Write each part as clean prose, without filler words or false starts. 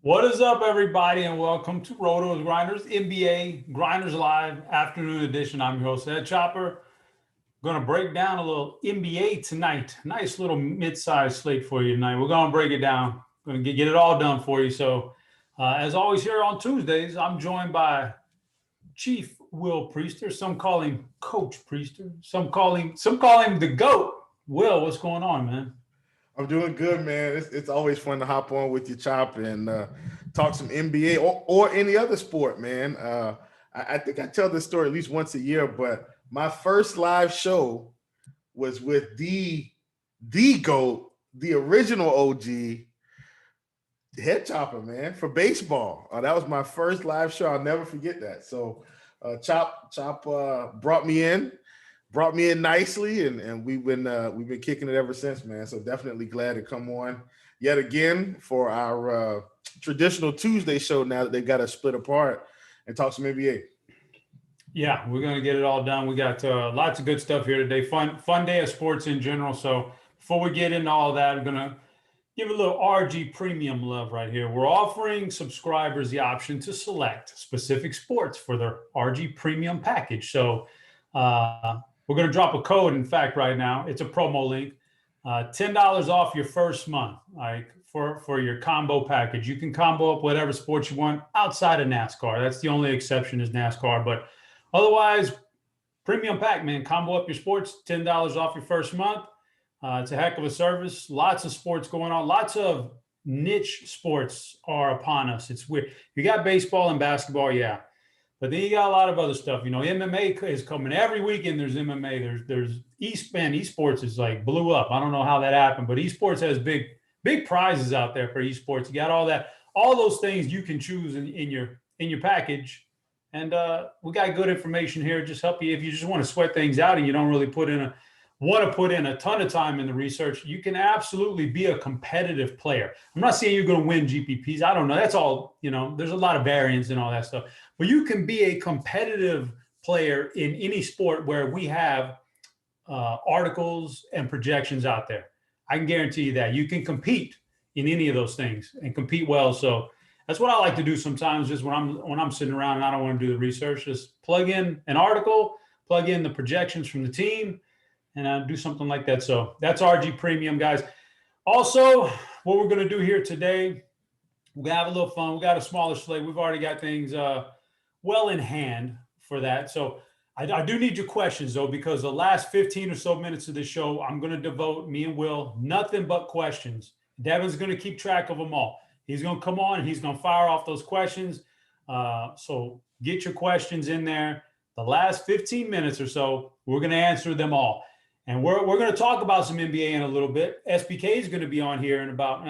What is up, everybody, and welcome to Rotogrinders NBA Grinderslive Afternoon Edition. I'm your host, Ed Chopper. Going to break down a little NBA tonight. Nice little mid-sized slate for you tonight. We're going to break it down. Going to get it all done for you. So, as always, here on Tuesdays, I'm joined by Chief Will Priester. Some call him Coach Priester. Some call him the GOAT. Will, what's going on, man? I'm doing good, man. It's always fun to hop on with you, Chop, and talk some NBA or any other sport, man. I think I tell this story at least once a year, but my first live show was with the GOAT, the original OG, Head Chopper, man, for baseball. That was my first live show. I'll never forget that. So Chop brought me in nicely, and we've been kicking it ever since, man. So definitely glad to come on yet again for our traditional Tuesday show now that they've got us split apart and talk some NBA. Yeah, we're going to get it all done. We got lots of good stuff here today. Fun day of sports in general. So before we get into all that, I'm going to give a little RG premium love right here. We're offering subscribers the option to select specific sports for their RG premium package. So we're going to drop a code, in fact, right now. It's a promo link. $10 off your first month, like for your combo package. You can combo up whatever sports you want outside of NASCAR. That's the only exception is NASCAR. But otherwise, premium pack, man. Combo up your sports, $10 off your first month. It's a heck of a service. Lots of sports going on. Lots of niche sports are upon us. It's weird. You got baseball and basketball, yeah. But then you got a lot of other stuff. You know, MMA is coming every weekend. There's MMA. There's esports is like blew up. I don't know how that happened, but esports has big prizes out there for esports. You got all those things you can choose in your package. And we got good information here. Just help you if you just want to sweat things out and you don't really want to put in a ton of time in the research. You can absolutely be a competitive player. I'm not saying you're going to win GPPs. I don't know. That's all, there's a lot of variance and all that stuff. But you can be a competitive player in any sport where we have articles and projections out there. I can guarantee you that. You can compete in any of those things and compete well. So that's what I like to do sometimes just when I'm sitting around and I don't want to do the research. Just plug in an article, plug in the projections from the team, and do something like that. So that's RG Premium, guys. Also, what we're going to do here today, we're going to have a little fun. We got a smaller slate. We've already got things well in hand for that. So I do need your questions, though, because the last 15 or so minutes of this show, I'm going to devote, me and Will, nothing but questions. Devin's going to keep track of them all. He's going to come on and he's going to fire off those questions. So get your questions in there. The last 15 minutes or so, we're going to answer them all. And we're going to talk about some NBA in a little bit. SBK is going to be on here in about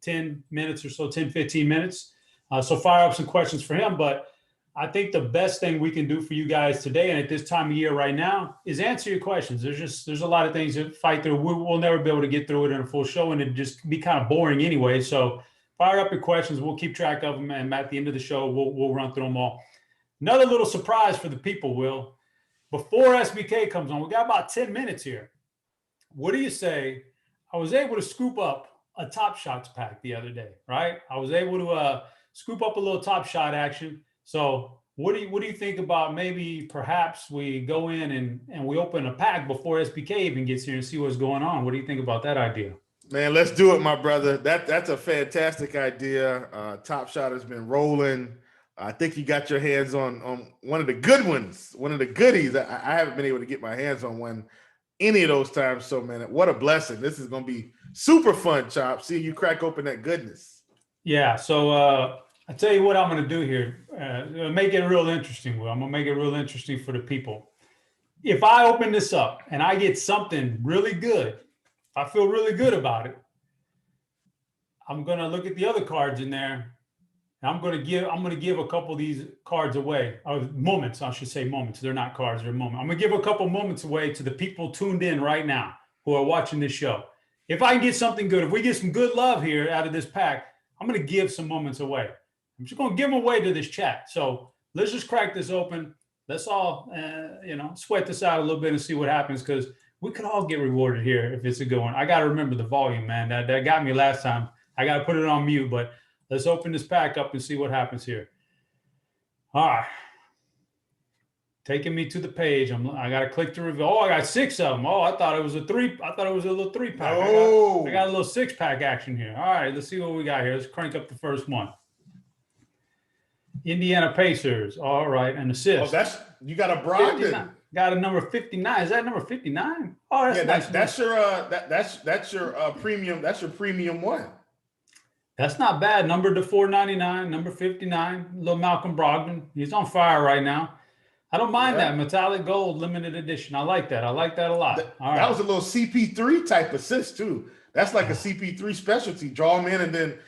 10 minutes or so, 10, 15 minutes. So fire up some questions for him. But I think the best thing we can do for you guys today and at this time of year right now is answer your questions. There's a lot of things to fight through. We'll never be able to get through it in a full show, and it'd just be kind of boring anyway. So fire up your questions. We'll keep track of them, and at the end of the show, we'll run through them all. Another little surprise for the people, Will. Before SBK comes on, we got about 10 minutes here. What do you say? I was able to scoop up a Top Shots pack the other day, right? I was able to scoop up a little Top Shot action. So what do you think about maybe perhaps we go in and we open a pack before SBK even gets here and see what's going on? What do you think about that idea? Man, let's do it, my brother. That's a fantastic idea. Top Shot has been rolling. I think you got your hands on one of the good ones, one of the goodies. I haven't been able to get my hands on one any of those times. So, man, what a blessing. This is going to be super fun, Chop. See you crack open that goodness. Yeah, so I tell you what I'm going to do here. Make it real interesting, Will. I'm going to make it real interesting for the people. If I open this up and I get something really good, I feel really good about it, I'm going to look at the other cards in there. I'm going to give a couple of these cards away. Moments, I should say moments. They're not cards, they're moments. I'm going to give a couple moments away to the people tuned in right now who are watching this show. If I can get something good, if we get some good love here out of this pack, I'm going to give some moments away. I'm just going to give them away to this chat. So let's just crack this open. Let's all, sweat this out a little bit and see what happens, because we could all get rewarded here if it's a good one. I got to remember the volume, man. That got me last time. I got to put it on mute, but Let's open this pack up and see what happens here. All right. Taking me to the page. I got to click to reveal. Oh, I got 6 of them. Oh, I thought it was a 3. I thought it was a little 3-pack. Oh. I got a little 6-pack action here. All right, let's see what we got here. Let's crank up the first one. Indiana Pacers. All right, an assist. Oh, you got a Brogdon. Got a number 59. Is that number 59? Oh, that's nice. That's your premium. That's your premium one. That's not bad. Number to 499. Number 59. Little Malcolm Brogdon. He's on fire right now. I don't mind that metallic gold limited edition. I like that. I like that a lot. That was a little CP3 type assist too. That's like a CP3 specialty. Draw him in and then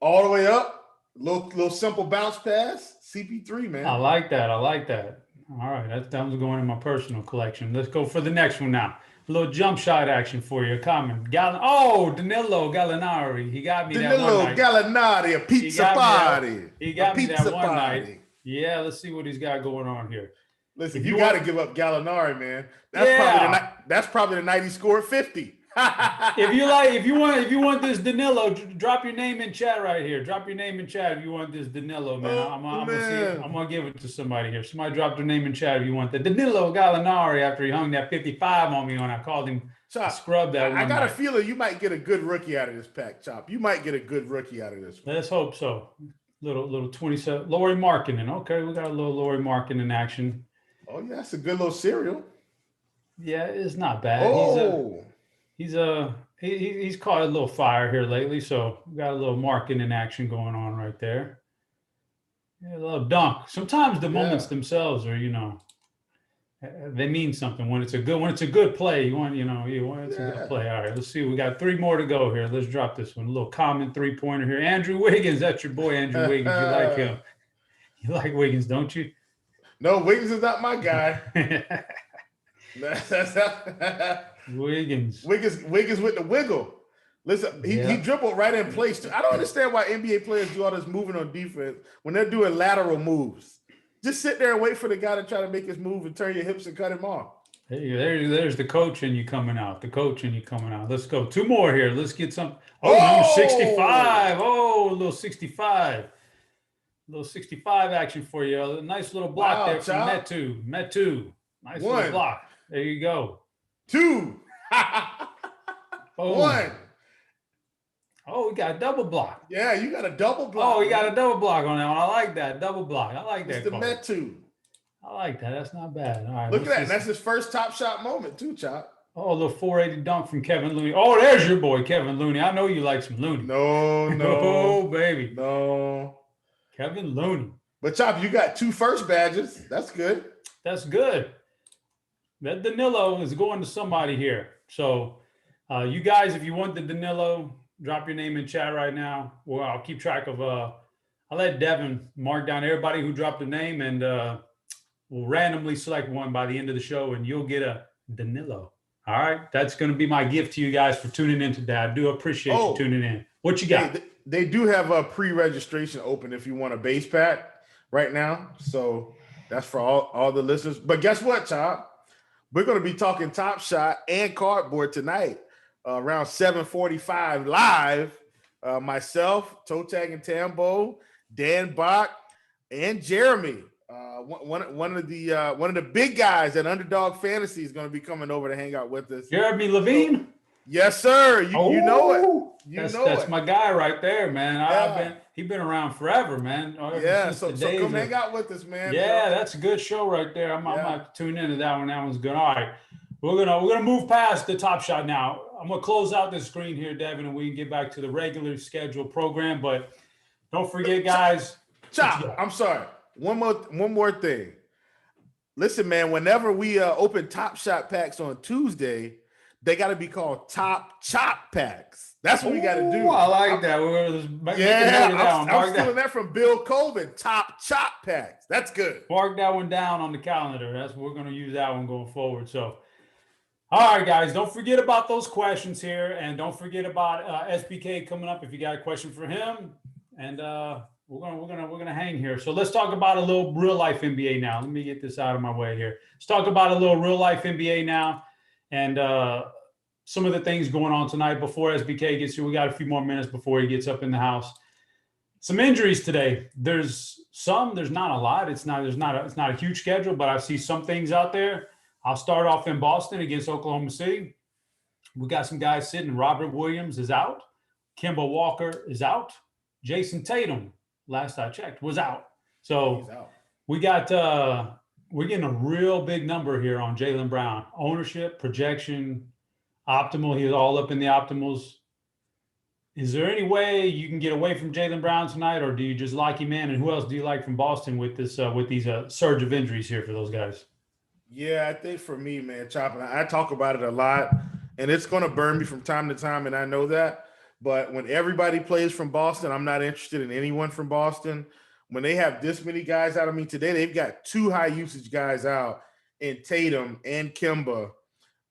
all the way up. Little simple bounce pass. CP3, man. I like that. I like that. All right, that was going in my personal collection. Let's go for the next one now. A little jump shot action for you. Danilo Gallinari. He got me that one night. Danilo Gallinari, a pizza party. He got me that one night. Yeah, let's see what he's got going on here. Listen, you got to give up Gallinari, man. That's probably the night he scored 50. if you want this Danilo, drop your name in chat right here. Drop your name in chat if you want this Danilo, man. I'm gonna give it to somebody here. Somebody drop their name in chat if you want the Danilo Gallinari after he hung that 55 on me when I called him Chop, scrub that. I got a feeling you might get a good rookie out of this pack, Chop. You might get a good rookie out of this one. Let's hope so. Little 27. Lauri Markkanen. Okay, we got a little Lauri Markkanen action. Oh yeah, that's a good little cereal. Yeah, it's not bad. Oh. He's caught a little fire here lately, so we got a little Markkanen action going on right there. Yeah, a little dunk. Sometimes the moments themselves are, they mean something. When it's a good play, it's a good play. All right, let's see. We got 3 more to go here. Let's drop this one. A little common 3-pointer here. Andrew Wiggins, that's your boy, Andrew Wiggins. You like him? You like Wiggins, don't you? No, Wiggins is not my guy. Wiggins with the wiggle. Listen, he dribbled right in place. I don't understand why NBA players do all this moving on defense when they're doing lateral moves. Just sit there and wait for the guy to try to make his move and turn your hips and cut him off. Hey, there's the coach and you coming out. Let's go. 2 more here. Let's get some. Number 65. Oh, a little 65. A little 65 action for you. A nice little block there from Metu. Nice little block. There you go. 2. 1. Oh, we got a double block. Yeah, you got a double block. Oh, we got a double block on that one. I like that. Double block. I like that. It's the Metu. I like that. That's not bad. All right. Look at that. That's his first Top Shot moment too, Chop. Oh, a little 480 dunk from Kevin Looney. Oh, there's your boy, Kevin Looney. I know you like some Looney. No, baby. No. Kevin Looney. But Chop, you got 2 first badges. That's good. That's good. That Danilo is going to somebody here. So you guys, if you want the Danilo, drop your name in chat right now. Well, I'll keep track of I'll let Devin mark down everybody who dropped a name, and we'll randomly select one by the end of the show, and you'll get a Danilo. All right. That's going to be my gift to you guys for tuning in today. I do appreciate you tuning in. What you got? They do have a pre-registration open if you want a base pack right now. So that's for all the listeners. But guess what, Chop? We're going to be talking Top Shot and cardboard tonight around 7:45 live. Myself, Toe Tag and Tambo, Dan Bach, and Jeremy. One of the big guys at Underdog Fantasy is going to be coming over to hang out with us. Jeremy Levine? Yes, sir. You know it. That's my guy right there, man. He's been around forever, man. So come hang out with us, man. Yeah, that's a good show right there. I'm gonna tune into that one. That one's good. All right, we're gonna move past the Top Shot now. I'm gonna close out the screen here, Devin, and we can get back to the regular scheduled program. But don't forget, guys. Chop. I'm sorry. One more thing. Listen, man. Whenever we open Top Shot packs on Tuesday, they got to be called Top Chop packs. That's what we got to do. I like that. I'm stealing that from Bill Colvin. Top Chop packs. That's good. Mark that one down on the calendar. That's we're going to use that one going forward. So, all right, guys, don't forget about those questions here, and don't forget about SBK coming up if you got a question for him. And we're gonna hang here. So let's talk about a little real life NBA now. Let me get this out of my way here. Let's talk about a little real life NBA now. And some of the things going on tonight before SBK gets here. We got a few more minutes before he gets up in the house. Some injuries today. There's not a lot. It's not a huge schedule, but I see some things out there. I'll start off in Boston against Oklahoma City. We got some guys sitting. Robert Williams is out. Kemba Walker is out. Jason Tatum, last I checked, was out. He's So out. we got we're getting a real big number here on Jaylen Brown. Ownership, projection, optimal. He's all up in the optimals. Is there any way you can get away from Jaylen Brown tonight, or do you just like him in? And who else do you like from Boston with this with these surge of injuries here for those guys? Yeah, I think for me, man, Chop, I talk about it a lot, and it's going to burn me from time to time, and I know that. But when everybody plays from Boston, I'm not interested in anyone from Boston. When they have this many guys out, I mean, today they've got two high usage guys out in Tatum and Kimba.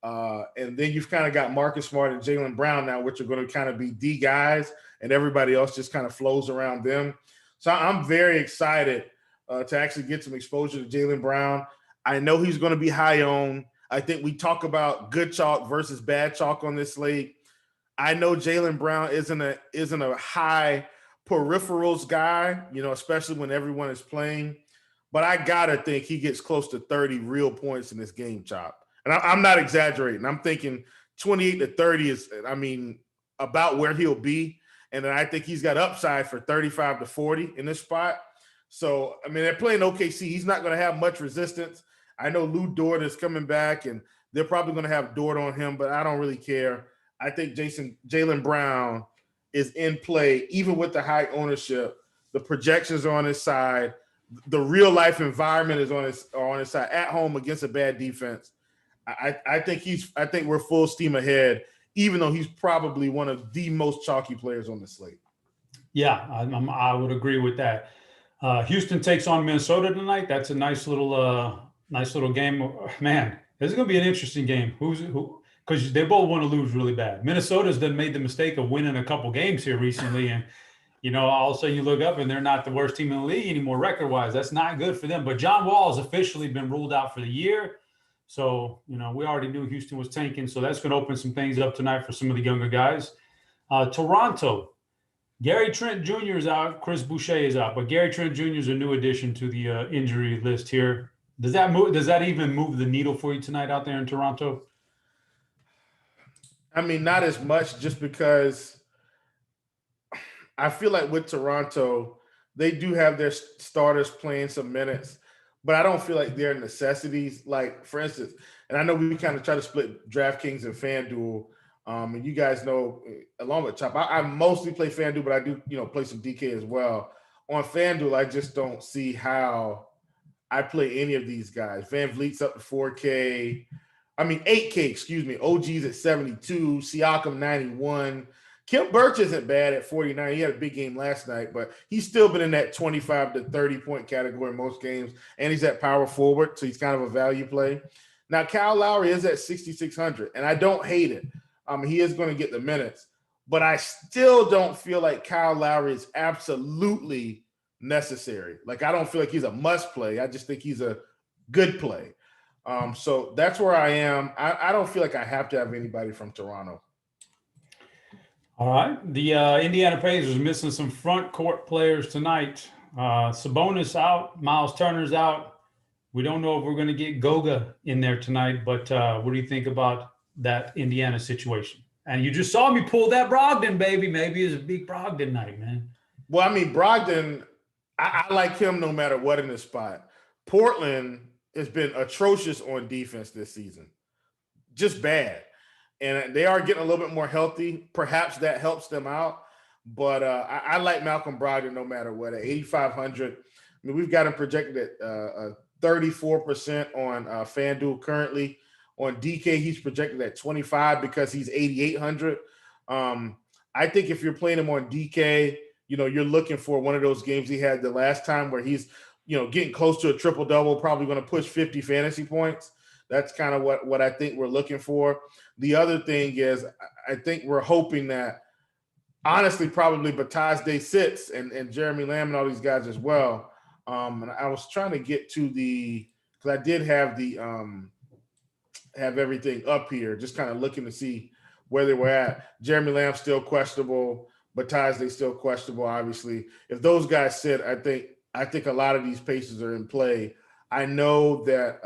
And then you've kind of got Marcus Smart and Jaylen Brown now, which are going to kind of be D guys, and everybody else just kind of flows around them. So I'm very excited to actually get some exposure to Jaylen Brown. I know he's going to be high owned. I think we talk about good chalk versus bad chalk on this slate. I know Jaylen Brown isn't a high peripherals guy, especially when everyone is playing. But I gotta think he gets close to 30 real points in this game, Chop. And I'm not exaggerating. I'm thinking 28 to 30 is, I mean, about where he'll be. And then I think he's got upside for 35 to 40 in this spot. So, I mean, they're playing OKC. He's not going to have much resistance. I know Lou Dort is coming back, and they're probably going to have Dort on him, but I don't really care. I think Jaylen Brown is in play, even with the high ownership. The projections are on his side. The real life environment is on his side at home against a bad defense. I think we're full steam ahead, even though he's probably one of the most chalky players on the slate. Yeah, I would agree with that. Houston takes on Minnesota tonight. That's a nice little game. Man, this is going to be an interesting game. Who? Because they both want to lose really bad. Minnesota's done made the mistake of winning a couple games here recently, and all of a sudden you look up and they're not the worst team in the league anymore record-wise. That's not good for them. But John Wall has officially been ruled out for the year. So, we already knew Houston was tanking. So that's going to open some things up tonight for some of the younger guys. Toronto, Gary Trent Jr. is out. Chris Boucher is out. But Gary Trent Jr. is a new addition to the injury list here. Does that even move the needle for you tonight out there in Toronto? I mean, not as much, just because I feel like with Toronto, they do have their starters playing some minutes, but I don't feel like they're necessities. Like, for instance, and I know we kind of try to split DraftKings and FanDuel, and you guys know, along with Chop, I mostly play FanDuel, but I do, play some DK as well. On FanDuel, I just don't see how I play any of these guys. Van Vliet's up to 4K. I mean, 8K, excuse me. OG's at 72, Siakam 91. Kim Birch isn't bad at 49. He had a big game last night, but he's still been in that 25 to 30-point category in most games, and he's at power forward, so he's kind of a value play. Now, Kyle Lowry is at 6,600, and I don't hate it. He is going to get the minutes, but I still don't feel like Kyle Lowry is absolutely necessary. Like, I don't feel like he's a must play. I just think he's a good play. So that's where I am. I don't feel like I have to have anybody from Toronto. All right. The Indiana Pacers missing some front court players tonight. Sabonis out. Miles Turner's out. We don't know if we're going to get Goga in there tonight, but what do you think about that Indiana situation? And you just saw me pull that Brogdon, baby. Maybe it's a big Brogdon night, man. Well, I mean, Brogdon, I like him no matter what in the spot. Portland has been atrocious on defense this season. Just bad. And they are getting a little bit more healthy. Perhaps that helps them out. But I like Malcolm Brogdon no matter what. At 8,500, I mean, we've got him projected at 34% on FanDuel currently. On DK, he's projected at 25 because he's 8,800. I think if you're playing him on DK, you're looking for one of those games he had the last time where he's, getting close to a triple-double, probably going to push 50 fantasy points. That's kind of what I think we're looking for. The other thing is I think we're hoping that, honestly, probably Bataille Day sits and Jeremy Lamb and all these guys as well. And I was trying to get to because I did have have everything up here, just kind of looking to see where they were at. Jeremy Lamb still questionable. but they still questionable. Obviously, if those guys sit, I think a lot of these Pacers are in play. I know that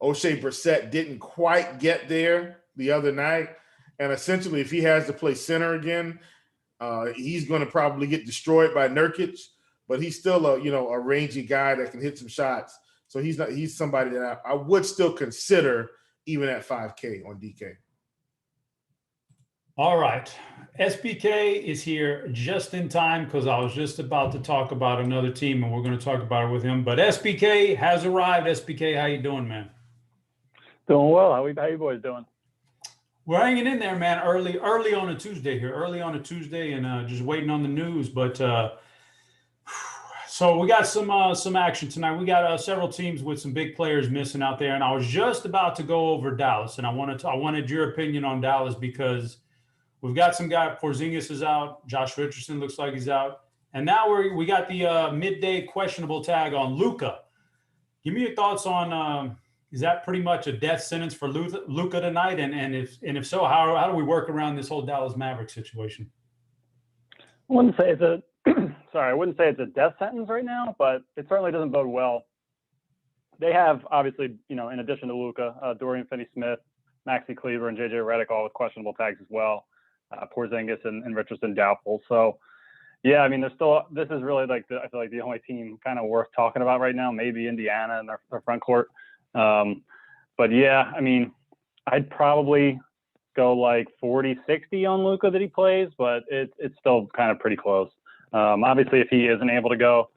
O'Shea Brissett didn't quite get there the other night, and essentially, if he has to play center again, he's going to probably get destroyed by Nurkic. But he's still a rangy guy that can hit some shots. So he's somebody that I would still consider even at 5K on DK. All right. SBK is here just in time because I was just about to talk about another team, and we're going to talk about it with him. But SBK has arrived. SBK, how you doing, man? Doing well. How you boys doing? We're hanging in there, man. Early on a Tuesday here. Early on a Tuesday, and just waiting on the news. But so we got some action tonight. We got several teams with some big players missing out there, and I was just about to go over Dallas, and I wanted your opinion on Dallas because we've got some guy. Porzingis is out. Josh Richardson looks like he's out, and now we got the midday questionable tag on Luka. Give me your thoughts on is that pretty much a death sentence for Luka tonight, and if so, how do we work around this whole Dallas Mavericks situation? I wouldn't say it's a death sentence right now, but it certainly doesn't bode well. They have obviously, in addition to Luka, Dorian Finney-Smith, Maxi Kleber, and JJ Redick all with questionable tags as well. Porzingis and Richardson doubtful. So, yeah, I mean, this is really I feel like the only team kind of worth talking about right now. Maybe Indiana and their front court. But yeah, I mean, I'd probably go like 40-60 on Luka that he plays, but it's still kind of pretty close. Obviously, if he isn't able to go,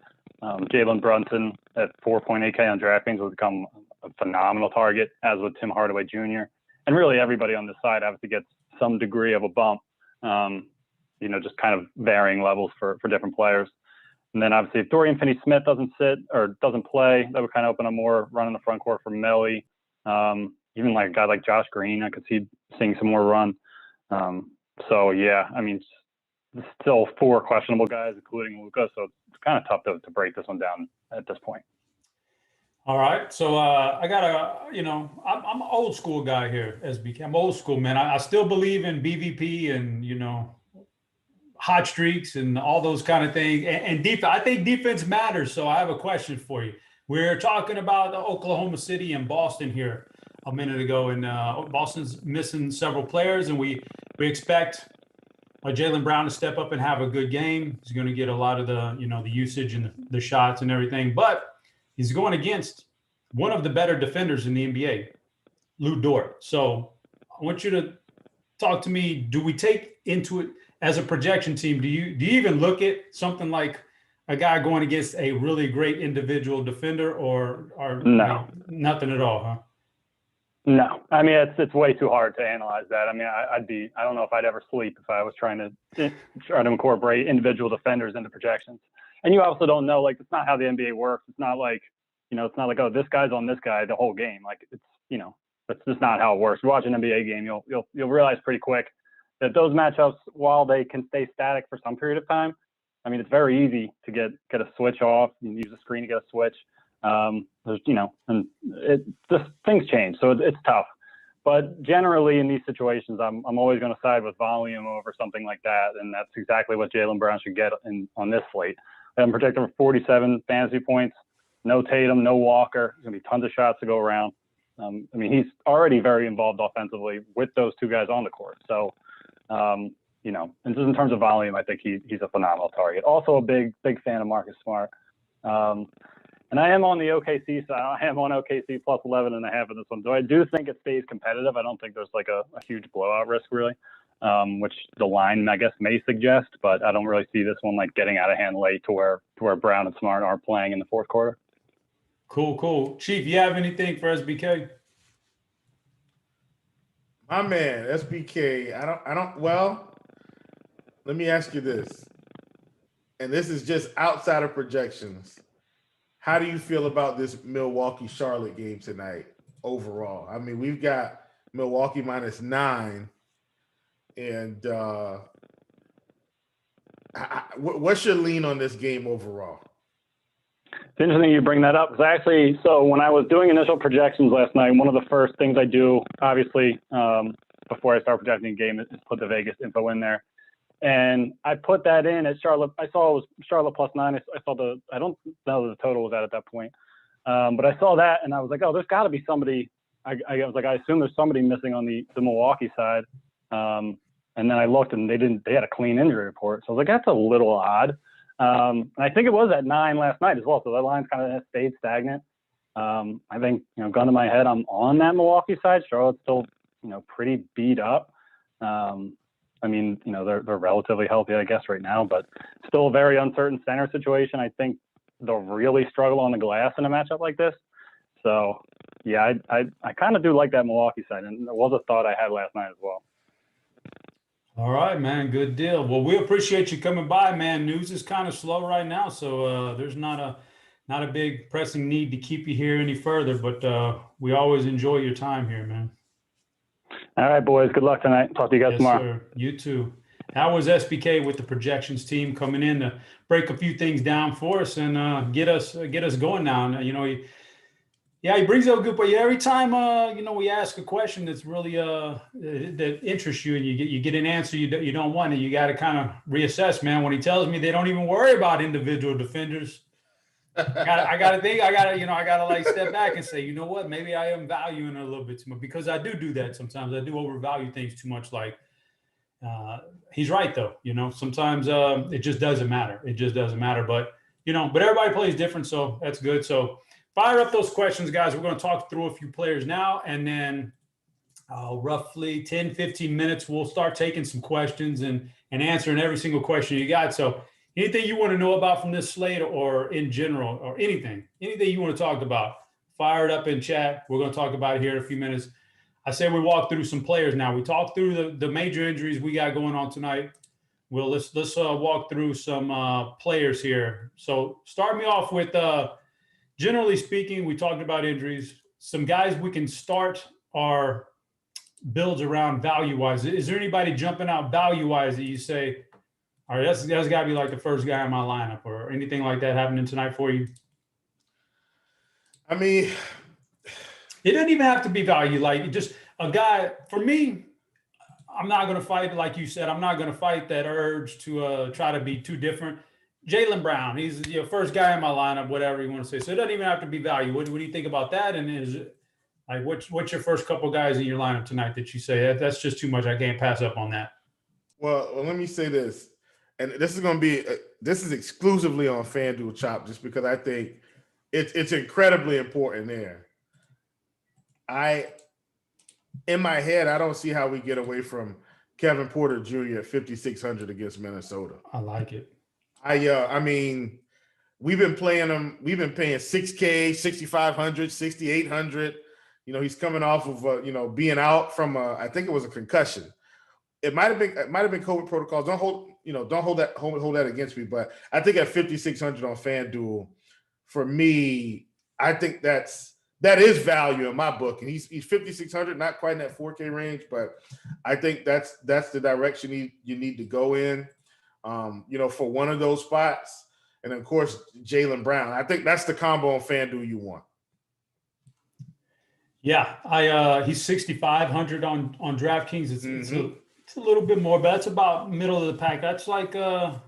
Jalen Brunson at 4.8K on DraftKings will become a phenomenal target, as with Tim Hardaway Jr. And really everybody on this side obviously gets some degree of a bump, just kind of varying levels for different players. And then obviously if Dorian Finney-Smith doesn't sit or doesn't play, that would kind of open up more run in the front court for Melly. Even like a guy like Josh Green, I could see seeing some more run. So yeah, I mean, still 4 questionable guys, including Luka. So it's kind of tough to break this one down at this point. All right. So I got I'm an old school guy here, SBK. I'm old school, man. I still believe in BVP and, hot streaks and all those kind of things. And I think defense matters. So I have a question for you. We're talking about Oklahoma City and Boston here a minute ago, and Boston's missing several players, and we expect Jaylen Brown to step up and have a good game. He's going to get a lot of the the usage and the shots and everything, but he's going against one of the better defenders in the NBA, Lou Dort. So I want you to talk to me. Do we take into it as a projection team? Do you even look at something like a guy going against a really great individual defender, or no, nothing at all, huh? No, I mean, it's way too hard to analyze that. I mean, I don't know if I'd ever sleep if I was trying to incorporate individual defenders into projections. And you also don't know, like, it's not how the NBA works. It's not like, it's not like, oh, this guy's on this guy the whole game. Like, it's, that's just not how it works. You watch an NBA game, you'll realize pretty quick that those matchups, while they can stay static for some period of time, I mean, it's very easy to get a switch off and use a screen to get a switch. There's, and just things change. So it's tough, but generally in these situations, I'm always going to side with volume over something like that. And that's exactly what Jaylen Brown should get on this slate. I'm projected for 47 fantasy points, no Tatum, no Walker. There's going to be tons of shots to go around. I mean, he's already very involved offensively with those two guys on the court. So, and just in terms of volume, I think he's a phenomenal target. Also a big fan of Marcus Smart. And I am on the OKC side. I am on OKC plus 11.5 in this one. So I do think it stays competitive. I don't think there's like a huge blowout risk really, which the line, I guess, may suggest, but I don't really see this one like getting out of hand late to where Brown and Smart are playing in the fourth quarter. Cool. Chief, you have anything for SBK? My man, SBK, well, let me ask you this. And this is just outside of projections. How do you feel about this Milwaukee-Charlotte game tonight overall? I mean, we've got Milwaukee -9. And what's your lean on this game overall? It's interesting you bring that up. So when I was doing initial projections last night, one of the first things I do, obviously, before I start projecting a game is put the Vegas info in there. And I put that in at Charlotte. I saw it was Charlotte +9. I saw I don't know the total was at that point. But I saw that and I was like, oh, there's got to be somebody. I was like, I assume there's somebody missing on the Milwaukee side. And then I looked and they had a clean injury report. So I was like, that's a little odd. And I think it was at 9 last night as well. So that line's kind of stayed stagnant. I think, gun to my head, I'm on that Milwaukee side. Charlotte's still, pretty beat up. I mean, they're relatively healthy, I guess, right now, but still a very uncertain center situation. I think they'll really struggle on the glass in a matchup like this. So, yeah, I kind of do like that Milwaukee side, and it was a thought I had last night as well. All right, man, good deal. Well, we appreciate you coming by, man. News is kind of slow right now, so there's not a big pressing need to keep you here any further, but we always enjoy your time here, man. All right, boys. Good luck tonight. Talk to you guys tomorrow. Sir. You too. How was SBK with the projections team coming in to break a few things down for us and get us going now? He brings up a good point. Every time we ask a question that's really that interests you and you get an answer you don't want, and you got to kind of reassess, man. When he tells me they don't even worry about individual defenders, I gotta like step back and say, you know what, maybe I am valuing it a little bit too much, because I do that sometimes. I do overvalue things too much. Like he's right though, sometimes it just doesn't matter. But but everybody plays different, so that's good. So fire up those questions, guys. We're going to talk through a few players now, and then roughly 10, 15 minutes, we'll start taking some questions and answering every single question you got. So anything you want to know about from this slate or in general, or anything you want to talk about, fire it up in chat. We're going to talk about it here in a few minutes. I say we walk through some players now. We talked through the major injuries we got going on tonight. Well, let's walk through some players here. So start me off with generally speaking, we talked about injuries. Some guys we can start our builds around value-wise. Is there anybody jumping out value-wise that you say, all right, that's got to be like the first guy in my lineup, or anything like that happening tonight for you? I mean, it doesn't even have to be value. Like just a guy, for me, I'm not going to fight, like you said, I'm not going to fight that urge to try to be too different. Jaylen Brown, he's the first guy in my lineup, whatever you want to say. So it doesn't even have to be value. What do you think about that? And is it like what's your first couple guys in your lineup tonight that you say that's just too much, I can't pass up on that? Well, let me say this, and this is exclusively on FanDuel Chop, just because I think it's incredibly important there. In my head, I don't see how we get away from Kevin Porter Jr. at 5,600 against Minnesota. I like it. I mean, we've been playing him. We've been paying $6K, 6,500, 6,800. He's coming off of being out from I think it was a concussion. It might have been COVID protocols. Don't hold that against me. But I think at 5,600 on FanDuel, for me, I think that is value in my book. And he's 5,600, not quite in that 4K range, but I think that's the direction you need to go in. For one of those spots. And of course, Jaylen Brown. I think that's the combo on FanDuel you want. Yeah, he's 6,500 on DraftKings. It's a little bit more, but that's about middle of the pack. That's like that's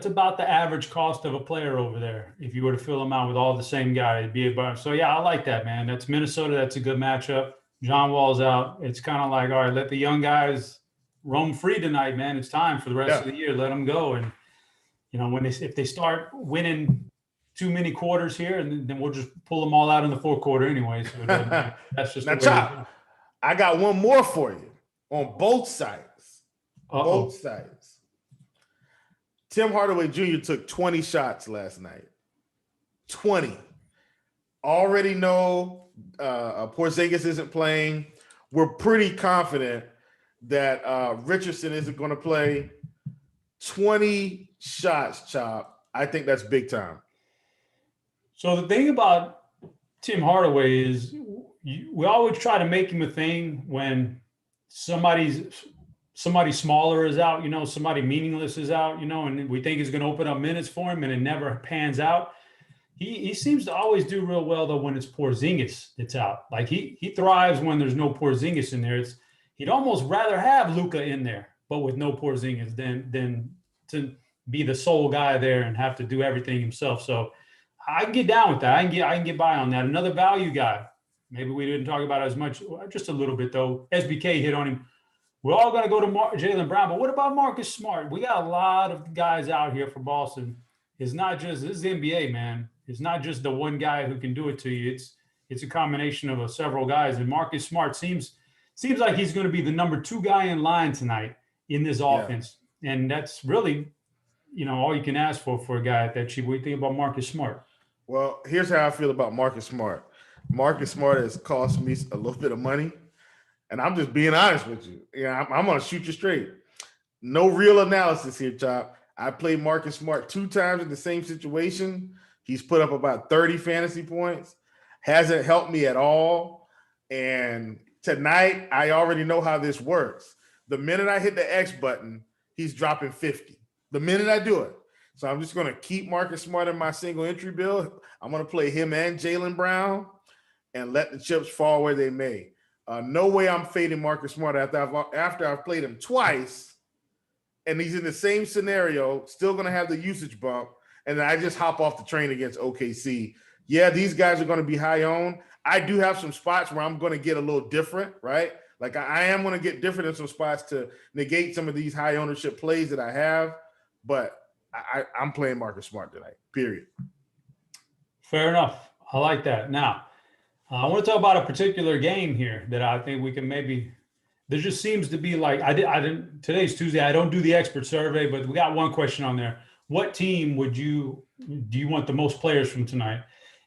about the average cost of a player over there. If you were to fill them out with all the same guy, it'd be about. So yeah, I like that, man. That's Minnesota. That's a good matchup. John Wall's out. It's kind of like, all right, let the young guys roam free tonight, man. It's time for the rest of the year. Let them go. And, if they start winning too many quarters here, and then we'll just pull them all out in the fourth quarter anyway. So that's just now, Chop, I got one more for you on both sides. Both sides. Tim Hardaway Jr. took 20 shots last night. 20. Already know Porzingis isn't playing. We're pretty confident that Richardson isn't going to play. 20 shots, Chop. I think that's big time. So the thing about Tim Hardaway is we always try to make him a thing when somebody smaller is out, somebody meaningless is out, and we think he's going to open up minutes for him, and it never pans out. He seems to always do real well, though, when it's Porzingis that's out. Like he thrives when there's no Porzingis in there. He'd almost rather have Luka in there but with no Porzingis, than to be the sole guy there and have to do everything himself. So I can get down with that. I can get by on that. Another value guy. Maybe we didn't talk about it as much, just a little bit though. SBK hit on him. We're all going to go to Jaylen Brown, but what about Marcus Smart? We got a lot of guys out here for Boston. It's not just, this is the NBA, man. It's not just the one guy who can do it to you. It's a combination of several guys. And Marcus Smart seems like he's going to be the number 2 guy in line tonight in this offense. Yeah. And that's really, all you can ask for a guy at that cheap. What do you think about Marcus Smart? Well, here's how I feel about Marcus Smart. Marcus Smart has cost me a little bit of money. And I'm just being honest with you. I'm going to shoot you straight. No real analysis here, Chop. I played Marcus Smart 2 times in the same situation. He's put up about 30 fantasy points. Hasn't helped me at all. And tonight, I already know how this works. The minute I hit the X button, he's dropping 50. The minute I do it. So I'm just going to keep Marcus Smart in my single entry build. I'm going to play him and Jaylen Brown and let the chips fall where they may. No way I'm fading Marcus Smart after I've played him twice, and he's in the same scenario, still going to have the usage bump, and then I just hop off the train against OKC. Yeah, these guys are going to be high owned. I do have some spots where I'm going to get a little different, right? Like I am going to get different in some spots to negate some of these high ownership plays that I have, but I'm playing Marcus Smart tonight, period. Fair enough. I like that. Now, I want to talk about a particular game here that I think we can maybe – there just seems to be like – I didn't – today's Tuesday. I don't do the expert survey, but we got one question on there. What team do you want the most players from tonight?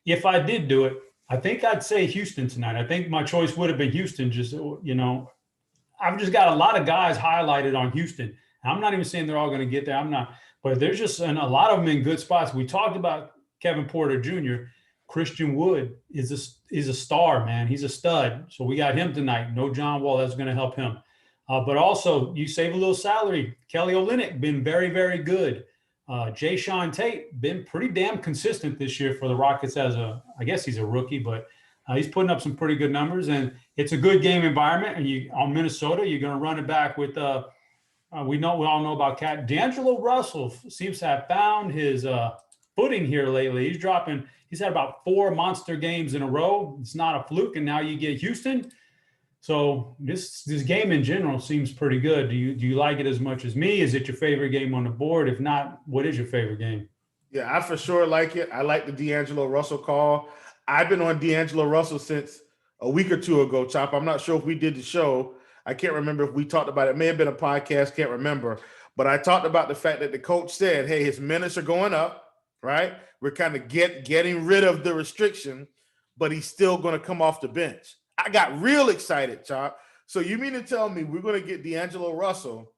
If I did do it, I think I'd say Houston tonight. I think my choice would have been Houston. Just, I've just got a lot of guys highlighted on Houston. I'm not even saying they're all going to get there. I'm not – but there's just a lot of them in good spots. We talked about Kevin Porter Jr., Christian Wood is a star, man. He's a stud. So we got him tonight. No John Wall. That's going to help him. But also, you save a little salary. Kelly Olynyk been very, very good. Jay Sean Tate been pretty damn consistent this year for the Rockets I guess he's a rookie, but he's putting up some pretty good numbers. And it's a good game environment. And on Minnesota, you're going to run it back with we all know about Cat. D'Angelo Russell seems to have found his footing here lately. He's had about 4 monster games in a row. It's not a fluke, and now you get Houston. So this game in general seems pretty good. Do you like it as much as me? Is it your favorite game on the board? If not, what is your favorite game? Yeah, I for sure like it. I like the D'Angelo Russell call. I've been on D'Angelo Russell since a week or 2 ago, Chop. I'm not sure if we did the show. I can't remember if we talked about it. It may have been a podcast, can't remember. But I talked about the fact that the coach said, hey, his minutes are going up. Right, we're kind of getting rid of the restriction, but he's still going to come off the bench. I got real excited, Chop. So you mean to tell me we're going to get D'Angelo Russell,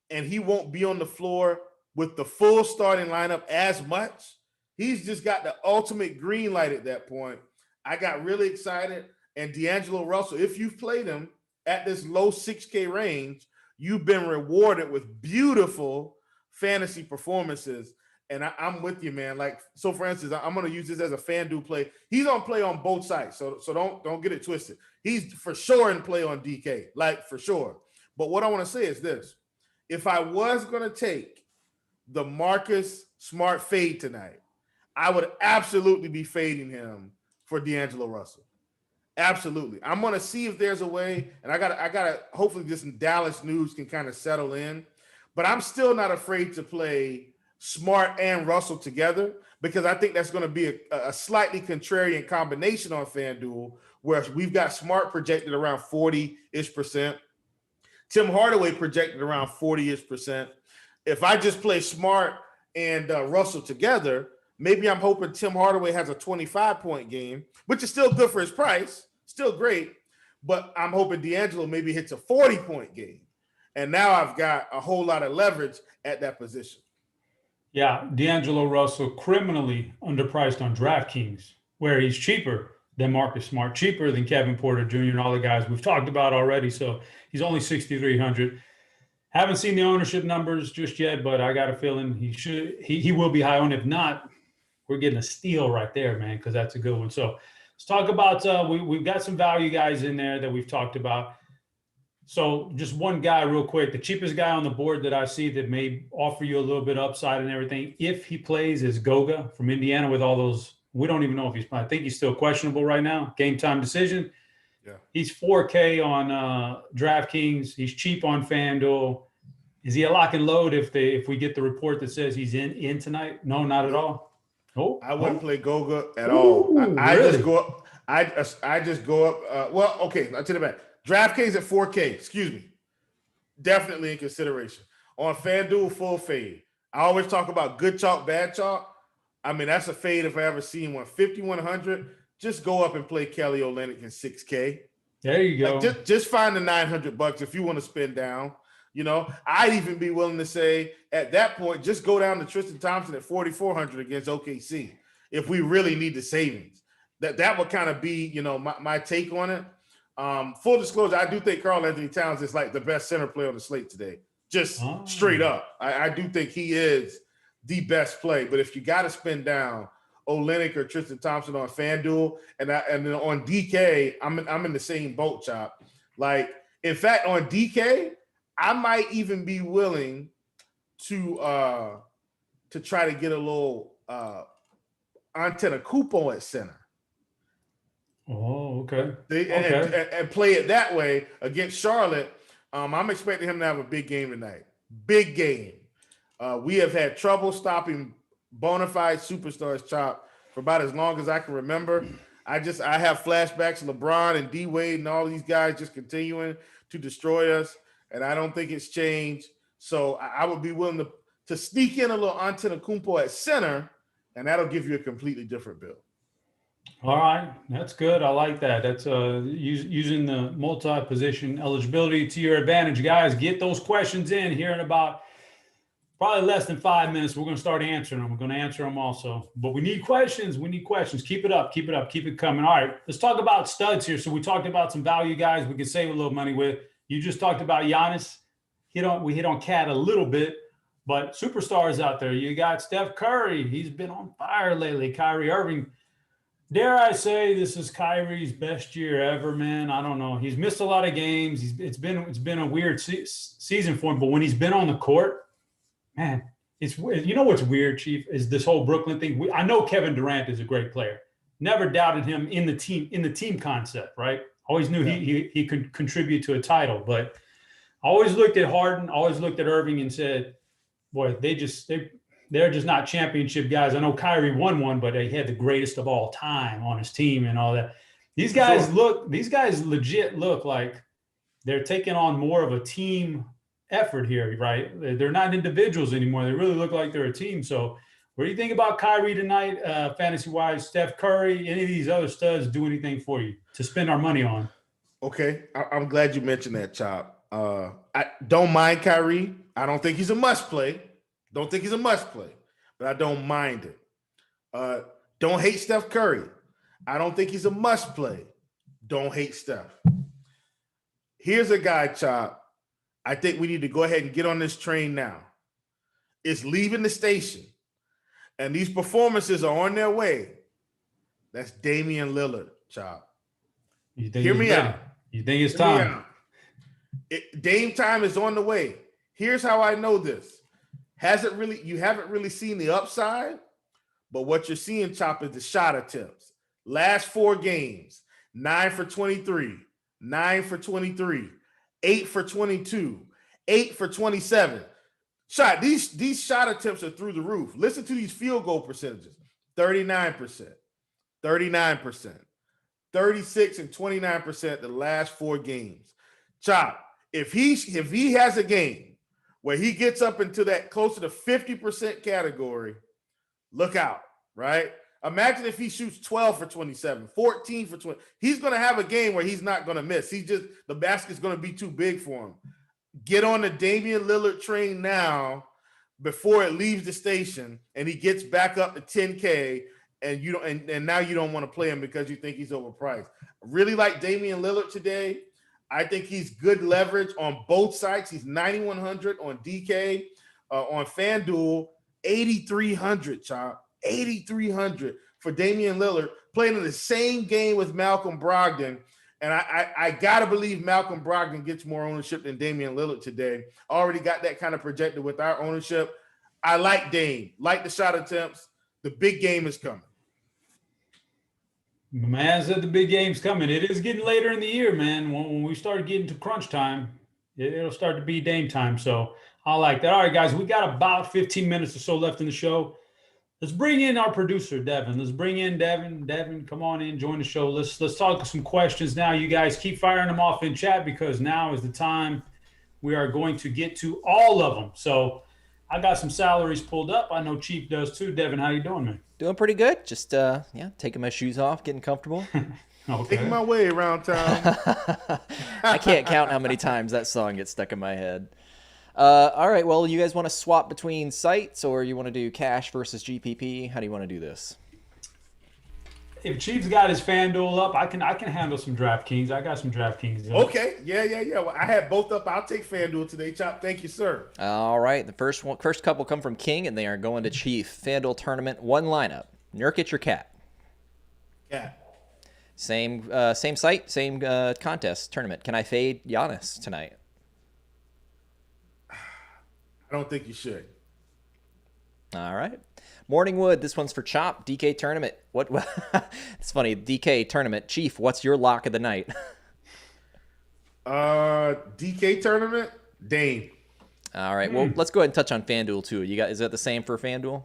and he won't be on the floor with the full starting lineup as much? He's just got the ultimate green light at that point. I got really excited. And D'Angelo Russell, if you've played him at this low 6K range, you've been rewarded with beautiful fantasy performances. And I'm with you, man. Like, so for instance, I'm going to use this as a FanDuel play. He's on play on both sides. So don't get it twisted. He's for sure in play on DK, like for sure. But what I want to say is this. If I was going to take the Marcus Smart fade tonight, I would absolutely be fading him for D'Angelo Russell. Absolutely. I'm going to see if there's a way, and I gotta hopefully this Dallas news can kind of settle in. But I'm still not afraid to play Smart and Russell together, because I think that's going to be a slightly contrarian combination on FanDuel, where we've got Smart projected around 40-ish%. Tim Hardaway projected around 40-ish%. If I just play Smart and Russell together, maybe I'm hoping Tim Hardaway has a 25-point game, which is still good for his price, still great, but I'm hoping D'Angelo maybe hits a 40-point game. And now I've got a whole lot of leverage at that position. Yeah, D'Angelo Russell criminally underpriced on DraftKings, where he's cheaper than Marcus Smart, cheaper than Kevin Porter Jr. and all the guys we've talked about already. So he's only 6,300. Haven't seen the ownership numbers just yet, but I got a feeling he will be high on. If not, we're getting a steal right there, man, because that's a good one. So let's talk about we've got some value guys in there that we've talked about. So just one guy real quick, the cheapest guy on the board that I see that may offer you a little bit of upside and everything, if he plays, is Goga from Indiana with all those. We don't even know if he's playing. I think he's still questionable right now. Game time decision. Yeah. He's 4K on DraftKings. He's cheap on FanDuel. Is he a lock and load if we get the report that says he's in tonight? No, not at all. Oh, I wouldn't play Goga at all. I really? just go up. I just go up. Well, okay, I'll tell you back. DraftKings at 4K. Excuse me. Definitely in consideration. On FanDuel, full fade. I always talk about good chalk, bad chalk. I mean, that's a fade if I ever seen one. 5,100. Just go up and play Kelly Olynyk in 6K. There you go. Like just find the $900 if you want to spend down. You know, I'd even be willing to say at that point, just go down to Tristan Thompson at 4,400 against OKC if we really need the savings. That would kind of be, you know, my take on it. Full disclosure, I do think Karl Anthony Towns is like the best center player on the slate today. Just straight up. I do think he is the best play. But if you got to spend down Olynyk or Tristan Thompson on FanDuel and then on DK, I'm in the same boat, Chop. Like, in fact, on DK, I might even be willing to try to get a little Antetokounmpo at center. Oh, okay. And play it that way against Charlotte. I'm expecting him to have a big game tonight. Big game. We have had trouble stopping bona fide superstars, Chop, for about as long as I can remember. I have flashbacks of LeBron and D Wade and all these guys just continuing to destroy us. And I don't think it's changed. So I would be willing to sneak in a little Antetokounmpo at center, and that'll give you a completely different build. All right, that's good. I like that. That's using the multi-position eligibility to your advantage. Guys, get those questions in here in about probably less than 5 minutes. We're going to start answering them. We're going to answer them also. But we need questions. We need questions. Keep it up. Keep it up. Keep it coming. All right, let's talk about studs here. So we talked about some value guys we could save a little money with. You just talked about Giannis. We hit on Cat a little bit, but superstars out there. You got Steph Curry. He's been on fire lately. Kyrie Irving. Dare I say this is Kyrie's best year ever, man? I don't know. He's missed a lot of games. It's been a weird season for him, but when he's been on the court, man, it's you know what's weird, Chief, is this whole Brooklyn thing. I know Kevin Durant is a great player. Never doubted him in the team concept, right? Always knew he could contribute to a title, but I always looked at Harden, always looked at Irving and said, boy, they're just not championship guys. I know Kyrie won one, but he had the greatest of all time on his team and all that. These guys legit look like they're taking on more of a team effort here, right? They're not individuals anymore. They really look like they're a team. So what do you think about Kyrie tonight, fantasy-wise? Steph Curry, any of these other studs do anything for you to spend our money on? Okay, I'm glad you mentioned that, Chop. I don't mind Kyrie. I don't think he's a must-play. Don't think he's a must-play, but I don't mind it. Don't hate Steph Curry. I don't think he's a must-play. Don't hate Steph. Here's a guy, Chop. I think we need to go ahead and get on this train now. It's leaving the station. And these performances are on their way. That's Damian Lillard, Chop. Hear me out. You think it's time? Dame time is on the way. Here's how I know this. You haven't really seen the upside, but what you're seeing, Chop, is the shot attempts. Last 4 games, 9 for 23, 9 for 23, 8 for 22, 8 for 27. These shot attempts are through the roof. Listen to these field goal percentages. 39%, 39%, 36 and 29% the last 4 games. Chop, if he has a game where he gets up into that closer to 50% category, look out, right? Imagine if he shoots 12 for 27, 14 for 20. He's going to have a game where he's not going to miss. The basket's going to be too big for him. Get on the Damian Lillard train now before it leaves the station and he gets back up to 10K and now you don't want to play him because you think he's overpriced. I really like Damian Lillard today. I think he's good leverage on both sides. He's 9,100 on DK, on FanDuel, 8,300, Chop. 8,300 for Damian Lillard, playing in the same game with Malcolm Brogdon. And I gotta believe Malcolm Brogdon gets more ownership than Damian Lillard today. Already got that kind of projected with our ownership. I like Dame, like the shot attempts. The big game is coming. Man said the big game's coming. It is getting later in the year, man. When we start getting to crunch time, it'll start to be Dame time. So I like that. All right, guys, we got about 15 minutes or so left in the show. Let's bring in our producer, Devin. Let's bring in Devin. Devin, come on in, join the show. Let's talk some questions now. You guys keep firing them off in chat because now is the time we are going to get to all of them. So I got some salaries pulled up. I know Chief does too. Devin, how you doing, man? Doing pretty good. Just taking my shoes off, getting comfortable. Okay. Taking my way around town. I can't count how many times that song gets stuck in my head. All right, well, you guys want to swap between sites or you want to do cash versus GPP? How do you want to do this? If Chief's got his FanDuel up, I can handle some DraftKings. I got some DraftKings. Okay. Yeah. Well, I had both up. I'll take FanDuel today, Chop. Thank you, sir. All right, the first couple come from King, and they are going to Chief. FanDuel tournament, one lineup. Nurkic or Cat? Cat. Same site, same contest, tournament. Can I fade Giannis tonight? I don't think you should. All right. Morningwood, this one's for Chop. DK tournament. What? It's funny. DK tournament. Chief, what's your lock of the night? DK tournament, Dame. All right. Well, let's go ahead and touch on FanDuel too. Is that the same for FanDuel?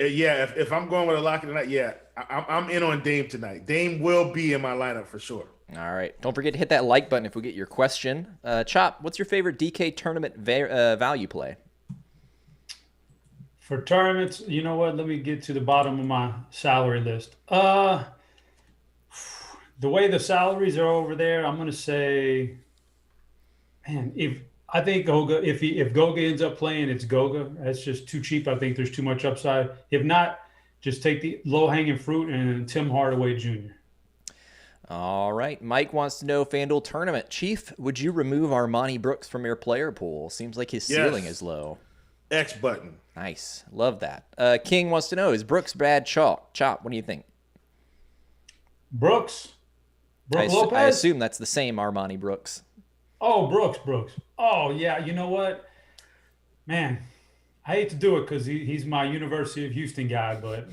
Yeah. If I'm going with a lock of the night, yeah, I'm in on Dame tonight. Dame will be in my lineup for sure. All right. Don't forget to hit that like button if we get your question. Chop, what's your favorite DK tournament value play? For tournaments, you know what? Let me get to the bottom of my salary list. The way the salaries are over there, I'm gonna say, man, if Goga ends up playing, it's Goga. That's just too cheap. I think there's too much upside. If not, just take the low hanging fruit and Tim Hardaway Jr. All right. Mike wants to know FanDuel tournament. Chief, would you remove Armani Brooks from your player pool? Seems like his ceiling is low. X button. Nice. Love that. King wants to know, is Brooks bad chalk? Chop, what do you think? Brooks Lopez? I assume that's the same Armani Brooks. Oh, Brooks. Oh, yeah. You know what? Man, I hate to do it because he's my University of Houston guy, but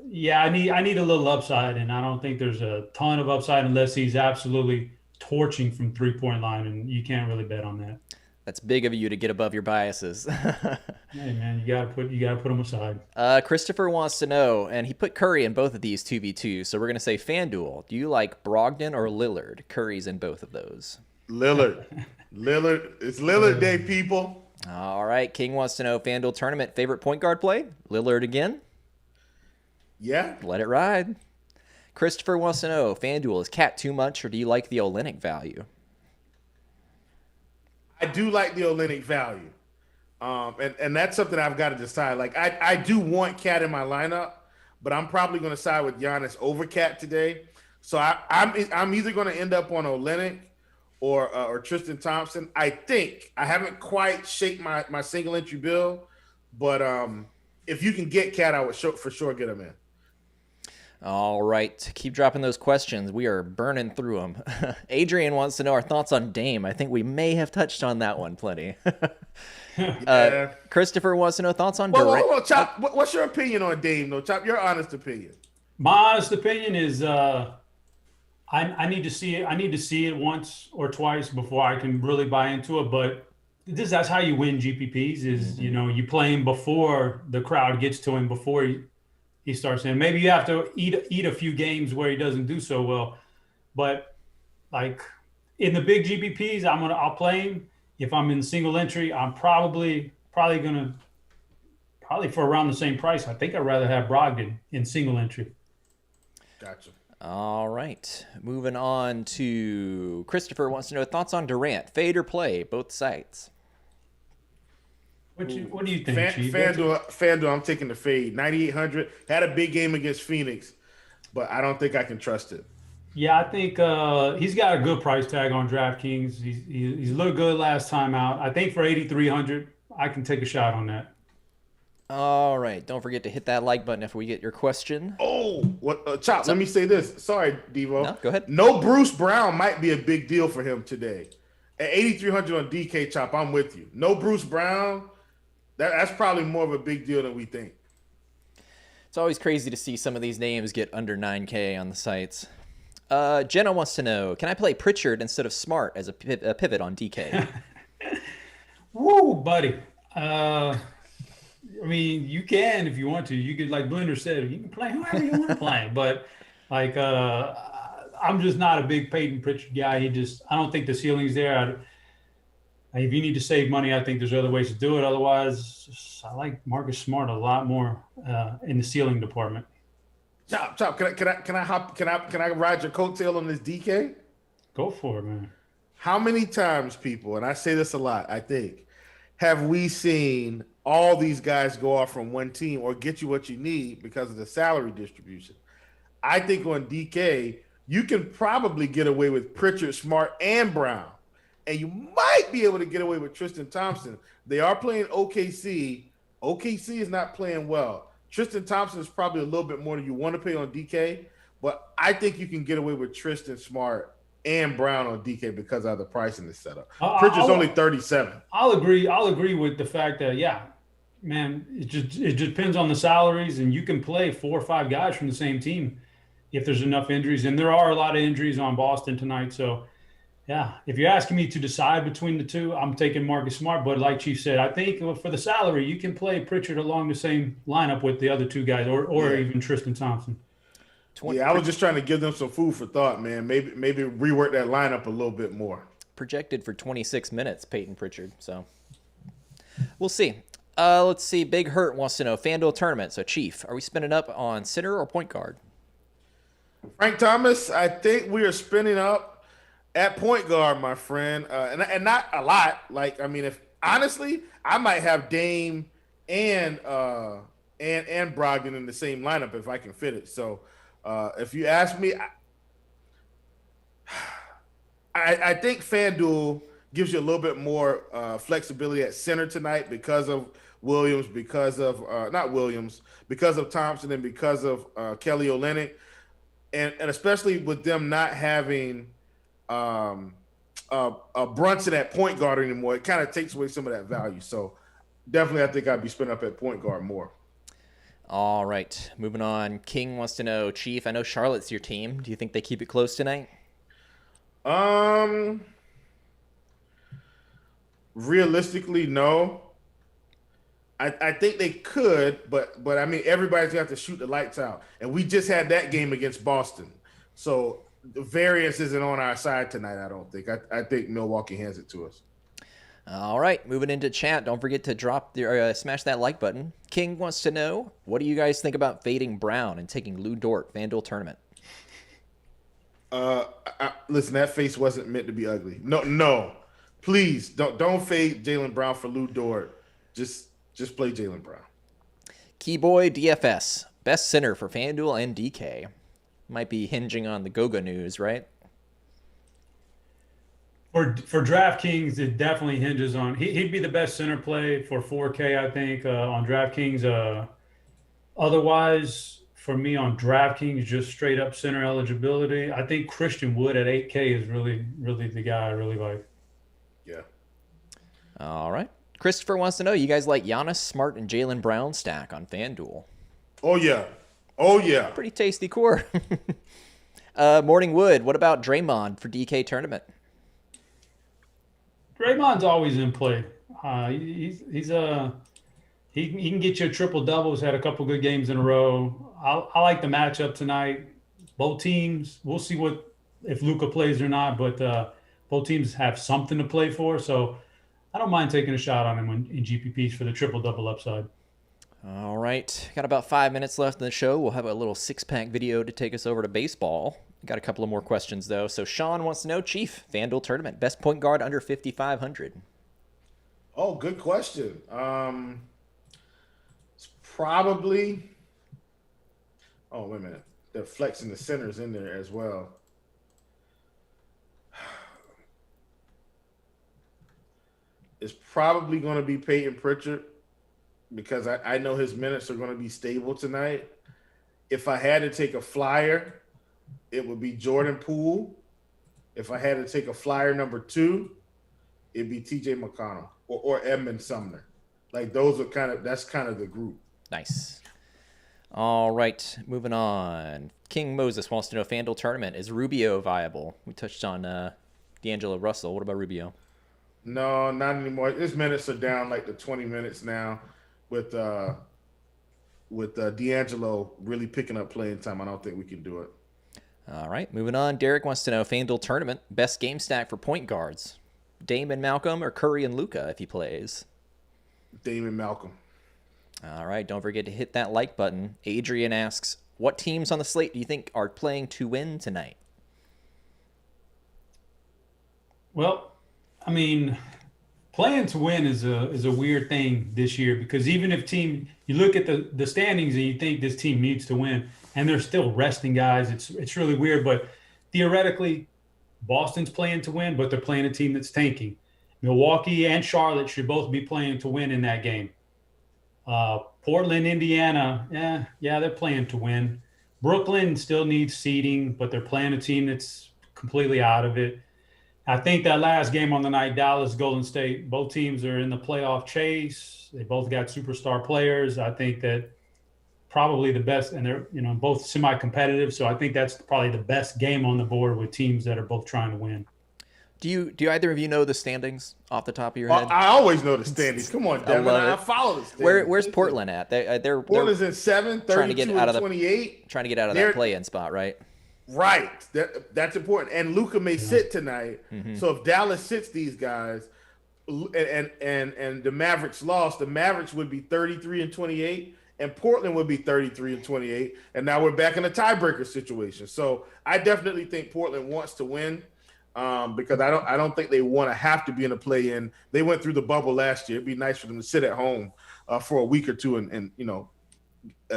yeah, I need a little upside, and I don't think there's a ton of upside unless he's absolutely torching from 3-point line, and you can't really bet on that. That's big of you to get above your biases. Hey man, you gotta put them aside. Christopher wants to know, and he put Curry in both of these 2v2, so we're gonna say FanDuel. Do you like Brogdon or Lillard? Curry's in both of those. Lillard. It's Lillard day, people. All right. King wants to know FanDuel tournament favorite point guard play. Lillard again. Yeah. Let it ride. Christopher wants to know FanDuel, is Cat too much or do you like the Olynyk value? I do like the Olynyk value. And that's something I've got to decide. Like I do want Cat in my lineup, but I'm probably going to side with Giannis over Cat today. So I'm either going to end up on Olynyk or Tristan Thompson. I think I haven't quite shaped my single entry bill, but if you can get Cat, I would for sure get him in. All right. Keep dropping those questions. We are burning through them. Adrian wants to know our thoughts on Dame. I think we may have touched on that one plenty. Yeah. Christopher wants to know thoughts on Durant. Whoa, Chop. What's your opinion on Dame, though? Chop, your honest opinion. My honest opinion is I need to see it. I need to see it once or twice before I can really buy into it. But that's how you win GPPs is, you play him before the crowd gets to him, before he starts in. Maybe you have to eat a few games where he doesn't do so well. But like in the big GPPs, I'll play him. If I'm in single entry, I'm probably for around the same price. I think I'd rather have Brogdon in single entry. Gotcha. All right. Moving on to Christopher wants to know thoughts on Durant. Fade or play, both sites. What do you think, Chief? FanDuel, I'm taking the fade. 9,800. Had a big game against Phoenix, but I don't think I can trust it. Yeah, I think he's got a good price tag on DraftKings. He's looked good last time out. I think for 8,300, I can take a shot on that. All right. Don't forget to hit that like button if we get your question. Oh, what? Chop. Let me say this. Sorry, Devo. No, go ahead. No, Bruce Brown might be a big deal for him today. At 8,300 on DK, Chop, I'm with you. No Bruce Brown. That's probably more of a big deal than we think. It's always crazy to see some of these names get under 9K on the sites. Jenna wants to know, can I play Pritchard instead of Smart as a pivot on DK? Woo, buddy. I mean, you can if you want to. You could, like Blender said, you can play whoever you want to play. But like, I'm just not a big Peyton Pritchard guy. I don't think the ceiling's there. If you need to save money, I think there's other ways to do it. Otherwise, I like Marcus Smart a lot more in the ceiling department. Chop. Can I ride your coattail on this DK? Go for it, man. How many times, people, and I say this a lot, I think, have we seen all these guys go off from one team or get you what you need because of the salary distribution? I think on DK, you can probably get away with Pritchard, Smart, and Brown. And you might be able to get away with Tristan Thompson. They are playing OKC. OKC is not playing well. Tristan Thompson is probably a little bit more than you want to pay on DK, but I think you can get away with Tristan, Smart, and Brown on DK because of the pricing is set up. Pritchard's only 37. I'll agree with the fact that, yeah, man, it just depends on the salaries, and you can play 4 or 5 guys from the same team if there's enough injuries. And there are a lot of injuries on Boston tonight. So, yeah, if you're asking me to decide between the two, I'm taking Marcus Smart. But like Chief said, I think for the salary, you can play Pritchard along the same lineup with the other 2 guys or even Tristan Thompson. Yeah, I was just trying to give them some food for thought, man. Maybe rework that lineup a little bit more. Projected for 26 minutes, Peyton Pritchard. So we'll see. Let's see. Big Hurt wants to know FanDuel tournament. So Chief, are we spinning up on center or point guard? Frank Thomas, I think we are spinning up at point guard, my friend, and not a lot. Like, I mean, if honestly, I might have Dame and Brogdon in the same lineup if I can fit it. So. If you ask me, I think FanDuel gives you a little bit more flexibility at center tonight because of Williams, because of Thompson, and because of Kelly Olynyk, and especially with them not having a Brunson at point guard anymore, it kind of takes away some of that value. So definitely, I think I'd be spinning up at point guard more. All right, moving on. King wants to know, Chief, I know Charlotte's your team. Do you think they keep it close tonight? Realistically, no. I think they could, but I mean, everybody's gonna have to shoot the lights out. And we just had that game against Boston. So the variance isn't on our side tonight, I don't think. I think Milwaukee hands it to us. All right, moving into chat. Don't forget to smash that like button. King wants to know, what do you guys think about fading Brown and taking Lou Dort FanDuel tournament? Listen, that face wasn't meant to be ugly. No, please don't fade Jaylen Brown for Lou Dort. Just play Jaylen Brown. Keyboy DFS, best center for FanDuel and DK. Might be hinging on the Goga news, right? For DraftKings, it definitely hinges on he'd be the best center play for 4K, I think, on DraftKings. Otherwise, for me on DraftKings, just straight up center eligibility, I think Christian Wood at 8K is really, really the guy I really like. Yeah. All right. Christopher wants to know, you guys like Giannis, Smart, and Jaylen Brown stack on FanDuel? Oh yeah. Pretty tasty core. Morning Wood, what about Draymond for DK tournament? Draymond's always in play. He can get you a triple double. He's had a couple good games in a row. I like the matchup tonight. Both teams, we'll see if Luka plays or not, but both teams have something to play for. So I don't mind taking a shot on him in GPPs for the triple double upside. All right, got about 5 minutes left in the show. We'll have a little 6-pack video to take us over to baseball. Got a couple of more questions, though. So Sean wants to know, Chief, FanDuel tournament, best point guard under 5,500. Oh, good question. It's probably. Oh, wait a minute. They're flexing the centers in there as well. It's probably going to be Peyton Pritchard because I know his minutes are going to be stable tonight. If I had to take a flyer, it would be Jordan Poole. If I had to take a flyer number 2, it'd be TJ McConnell or Edmund Sumner. Like that's kind of the group. Nice. All right, moving on. King Moses wants to know, FanDuel tournament, is Rubio viable? We touched on D'Angelo Russell. What about Rubio? No, not anymore. His minutes are down like to 20 minutes now with D'Angelo really picking up playing time. I don't think we can do it. All right, moving on. Derek wants to know, FanDuel tournament, best game stack for point guards. Dame and Malcolm or Curry and Luka if he plays? Dame and Malcolm. All right, don't forget to hit that like button. Adrian asks, what teams on the slate do you think are playing to win tonight? Well, I mean, playing to win is a weird thing this year, because even if you look at the standings and you think this team needs to win, and they're still resting guys, it's really weird. But theoretically, Boston's playing to win, but they're playing a team that's tanking. Milwaukee and Charlotte should both be playing to win in that game. Portland, Indiana, yeah, they're playing to win. Brooklyn still needs seeding, but they're playing a team that's completely out of it. I think that last game on the night, Dallas, Golden State, both teams are in the playoff chase. They both got superstar players. I think that probably the best, and they're both semi-competitive. So I think that's probably the best game on the board with teams that are both trying to win. Do either of you know the standings off the top of your head? I always know the standings. Come on, Devin. I follow the standings. Where's Portland at? They're Portland's in 7, 32 and 28. Trying to get out of that play-in spot, right? Right. That's important. And Luka may sit tonight. Mm-hmm. So if Dallas sits these guys and the Mavericks lost, the Mavericks would be 33 and 28 and Portland would be 33 and 28. And now we're back in a tiebreaker situation. So I definitely think Portland wants to win. Because I don't think they want to have to be in a play-in. They went through the bubble last year. It'd be nice for them to sit at home for a week or two and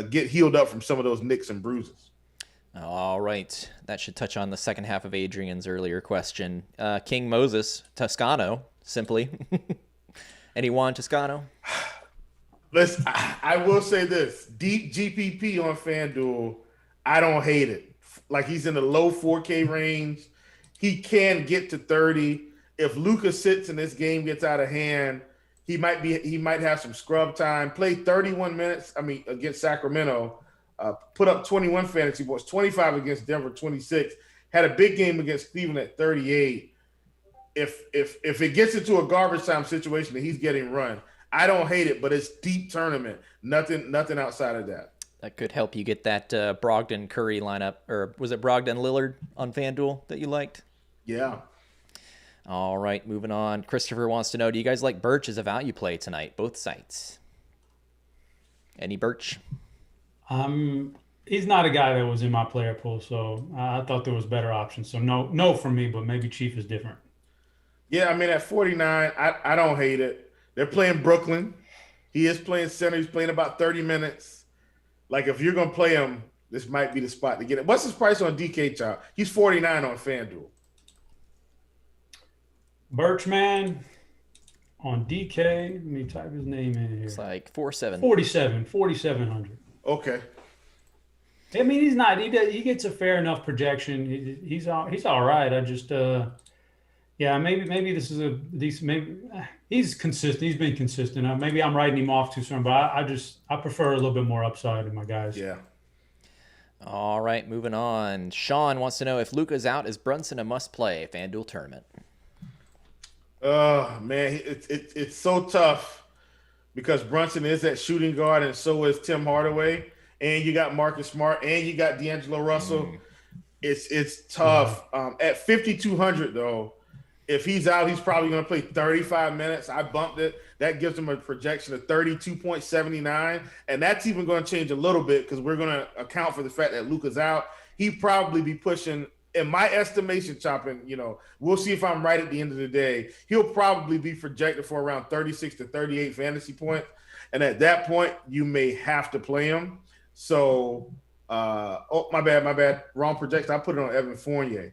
get healed up from some of those nicks and bruises. All right, that should touch on the second half of Adrian's earlier question. King Moses, Toscano, simply. Any Juan Toscano? Listen, I will say this: deep GPP on FanDuel, I don't hate it. Like, he's in the low 4K range. He can get to 30. If Luka sits and this game gets out of hand, he might have some scrub time. Played 31 minutes, against Sacramento. Put up 21 fantasy points, 25 against Denver, 26. Had a big game against Cleveland at 38. If it gets into a garbage time situation and he's getting run, I don't hate it, but it's deep tournament. Nothing outside of that. That could help you get that Brogdon Curry lineup, or was it Brogdon Lillard on FanDuel that you liked? Yeah. All right, moving on. Christopher wants to know, do you guys like Birch as a value play tonight? Both sites. Any Birch? He's not a guy that was in my player pool, so I thought there was better options. So no for me, but maybe Chief is different. Yeah, at 49, I don't hate it. They're playing Brooklyn. He is playing center. He's playing about 30 minutes. Like, if you're going to play him, this might be the spot to get it. What's his price on DK, child? He's 49 on FanDuel. Birchman on DK. Let me type his name in here. It's like 4,700. Okay. He's not. He gets a fair enough projection. He's all right. I just maybe this is a decent. Maybe he's consistent. He's been consistent. Maybe I'm writing him off too soon, but I prefer a little bit more upside in my guys. Yeah. All right, moving on. Sean wants to know, if Luka's out, is Brunson a must-play FanDuel tournament? Man, it's so tough because Brunson is that shooting guard, and so is Tim Hardaway, and you got Marcus Smart, and you got D'Angelo Russell. It's tough. At 5,200 though, if he's out, he's probably going to play 35 minutes. I bumped it. That gives him a projection of 32.79, and that's even going to change a little bit because we're going to account for the fact that Luka's out. He'd probably be pushing, in my estimation, chopping, we'll see if I'm right at the end of the day. He'll probably be projected for around 36 to 38 fantasy points, and at that point, you may have to play him. So, my bad. Wrong projection. I put it on Evan Fournier.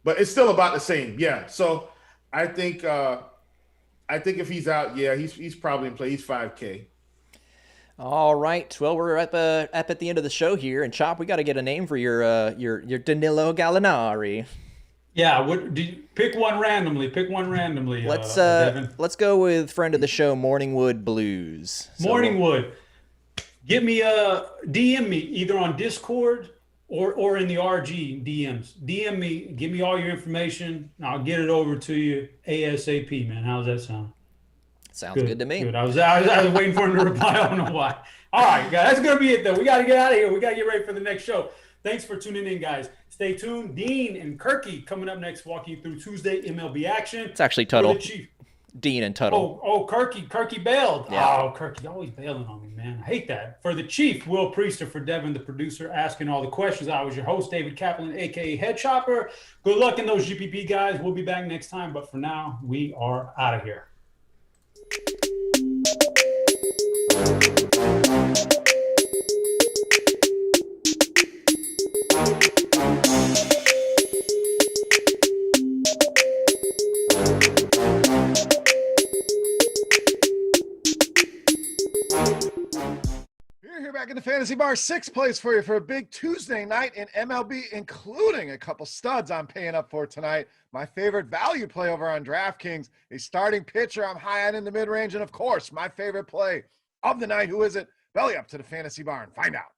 But it's still about the same. Yeah. So I think if he's out, yeah, he's probably in play. He's 5K. All right. Well, we're up at the end of the show here, and Chop, we got to get a name for your Danilo Gallinari. Yeah, what do you pick one randomly? Pick one randomly. Let's Devin. go with friend of the show, Morningwood Blues. Morningwood. Give me DM me either on Discord or in the RG DMs. DM me, give me all your information, and I'll get it over to you ASAP, man. How's that sound? Sounds good to me. Good. I was waiting for him to reply. I don't know why. All right, guys, that's gonna be it though. We got to get out of here. We got to get ready for the next show. Thanks for tuning in, guys. Stay tuned. Dean and Kirky coming up next, walking you through Tuesday MLB action. It's actually Tuttle. Dean and Tuttle. Oh, Kirky bailed. Yeah. Oh, Kirky always bailing on me, man. I hate that. For the Chief, Will Priester, for Devin, the producer, asking all the questions. I was your host, David Kaplan, a.k.a. Head Chopper. Good luck in those GPP, guys. We'll be back next time. But for now, we are out of here. We're here back in the Fantasy Bar, sixth place for you for a big Tuesday night in MLB, including a couple studs I'm paying up for tonight. My favorite value play over on DraftKings, a starting pitcher I'm high on in the mid-range, and of course, my favorite play of the night. Who is it? Belly up to the Fantasy Bar and find out.